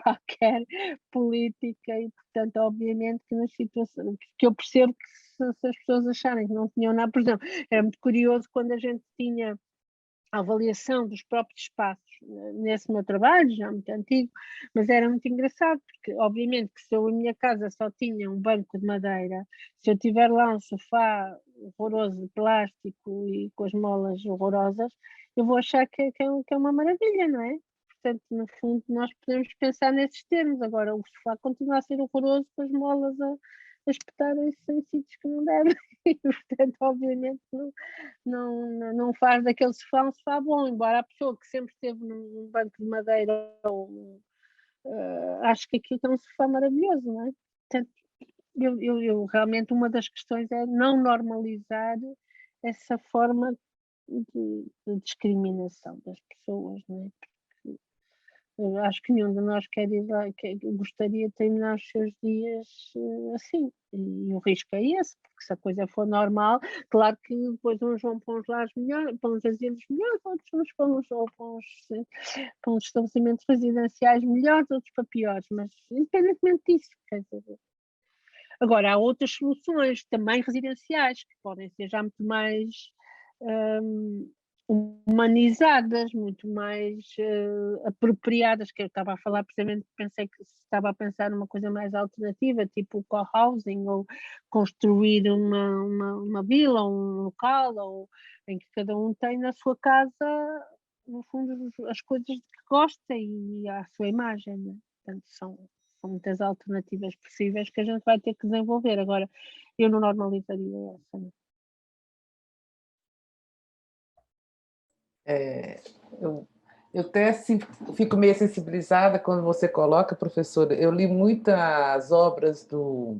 qualquer política, e portanto, obviamente que nas situações que eu percebo que se as pessoas acharem que não tinham nada, por exemplo, era muito curioso quando a gente tinha a avaliação dos próprios espaços nesse meu trabalho, já muito antigo, mas era muito engraçado, porque obviamente que se eu em minha casa só tinha um banco de madeira, se eu tiver lá um sofá horroroso de plástico e com as molas horrorosas, eu vou achar que é uma maravilha, não é? Portanto, no fundo, nós podemos pensar nesses termos. Agora, o sofá continua a ser horroroso com as molas a espetarem-se em sítios que não devem. E, portanto, obviamente, não faz daquele sofá um sofá bom, embora a pessoa que sempre esteve num banco de madeira acho que aquilo é um sofá maravilhoso, não é? Portanto, eu realmente, uma das questões é não normalizar essa forma de discriminação das pessoas, não é? Eu acho que nenhum de nós quer ir lá, gostaria de terminar os seus dias assim. E o risco é esse, porque se a coisa for normal, claro que depois uns vão para uns lares melhores, para uns asilos melhores, outros para uns estabelecimentos residenciais melhores, outros para piores, mas independentemente disso, quer dizer. Agora, há outras soluções também residenciais que podem ser já muito mais humanizadas, muito mais apropriadas, que eu estava a falar precisamente, pensei que estava a pensar numa coisa mais alternativa, tipo o co-housing, ou construir uma vila, um local, ou em que cada um tem na sua casa, no fundo, as coisas de que gosta e à sua imagem, né? Portanto, são muitas alternativas possíveis que a gente vai ter que desenvolver. Agora, eu não normalizaria essa, né? Eu até assim, fico meio sensibilizada quando você coloca, professora. Eu li muitas obras do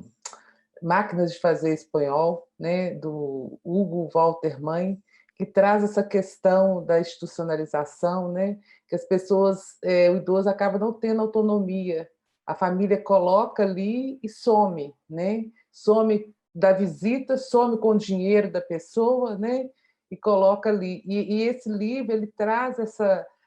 Máquinas de Fazer Espanhol, né, do Hugo Walter Mann, que traz essa questão da institucionalização, né, que as pessoas, o idoso acaba não tendo autonomia. A família coloca ali e some, né? Some da visita, some com o dinheiro da pessoa, né? E coloca ali. E esse livro ele traz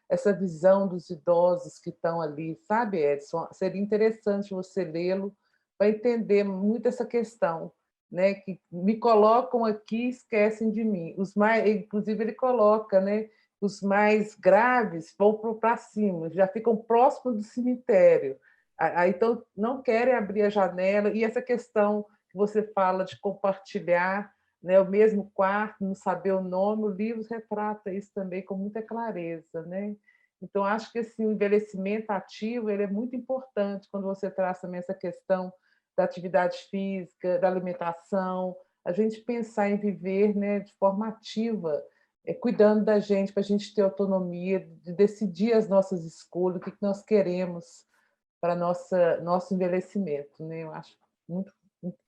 essa visão dos idosos que estão ali, sabe, Edson? Seria interessante você lê-lo para entender muito essa questão, né? Que me colocam aqui e esquecem de mim. Os mais, inclusive, ele coloca, né? Os mais graves vão para cima, já ficam próximos do cemitério. Aí, então, não querem abrir a janela. E essa questão que você fala de compartilhar, né, o mesmo quarto, não saber o nome, o livro retrata isso também com muita clareza, né? Então, acho que assim, o envelhecimento ativo ele é muito importante quando você traz também essa questão da atividade física, da alimentação, a gente pensar em viver, né, de forma ativa, cuidando da gente, para a gente ter autonomia, de decidir as nossas escolhas, o que nós queremos para nosso envelhecimento, né? Eu acho muito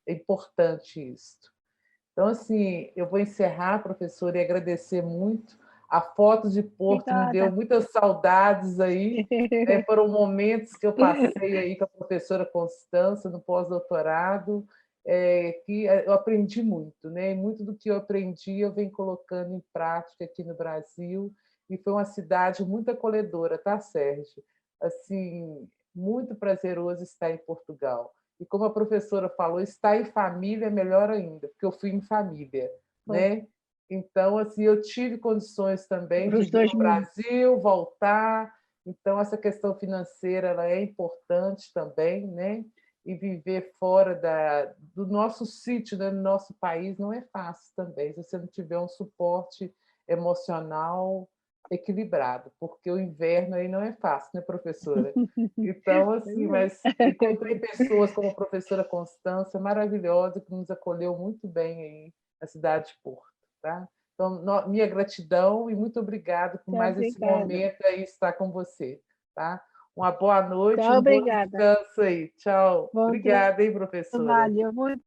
importante isso. Então, assim, eu vou encerrar, professora, e agradecer muito. A foto de Porto me deu muitas saudades aí, né? Foram momentos que eu passei aí com a professora Constância no pós-doutorado, que eu aprendi muito, né? E muito do que eu aprendi eu venho colocando em prática aqui no Brasil, e foi uma cidade muito acolhedora, tá, Sérgio? Assim, muito prazeroso estar em Portugal. E como a professora falou, estar em família é melhor ainda, porque eu fui em família, né? Então, assim, eu tive condições também de vir ao Brasil, voltar. Então, essa questão financeira ela é importante também, né? E viver fora do nosso sítio, né? No nosso país, não é fácil também, se você não tiver um suporte emocional equilibrado, porque o inverno aí não é fácil, né, professora? Então, assim, mas encontrei pessoas como a professora Constância, maravilhosa, que nos acolheu muito bem aí na cidade de Porto, tá? Então, minha gratidão e muito obrigada por mais esse momento aí estar com você, tá? Uma boa noite, um bom descanso aí. Tchau. Obrigada, hein, professora? Trabalho.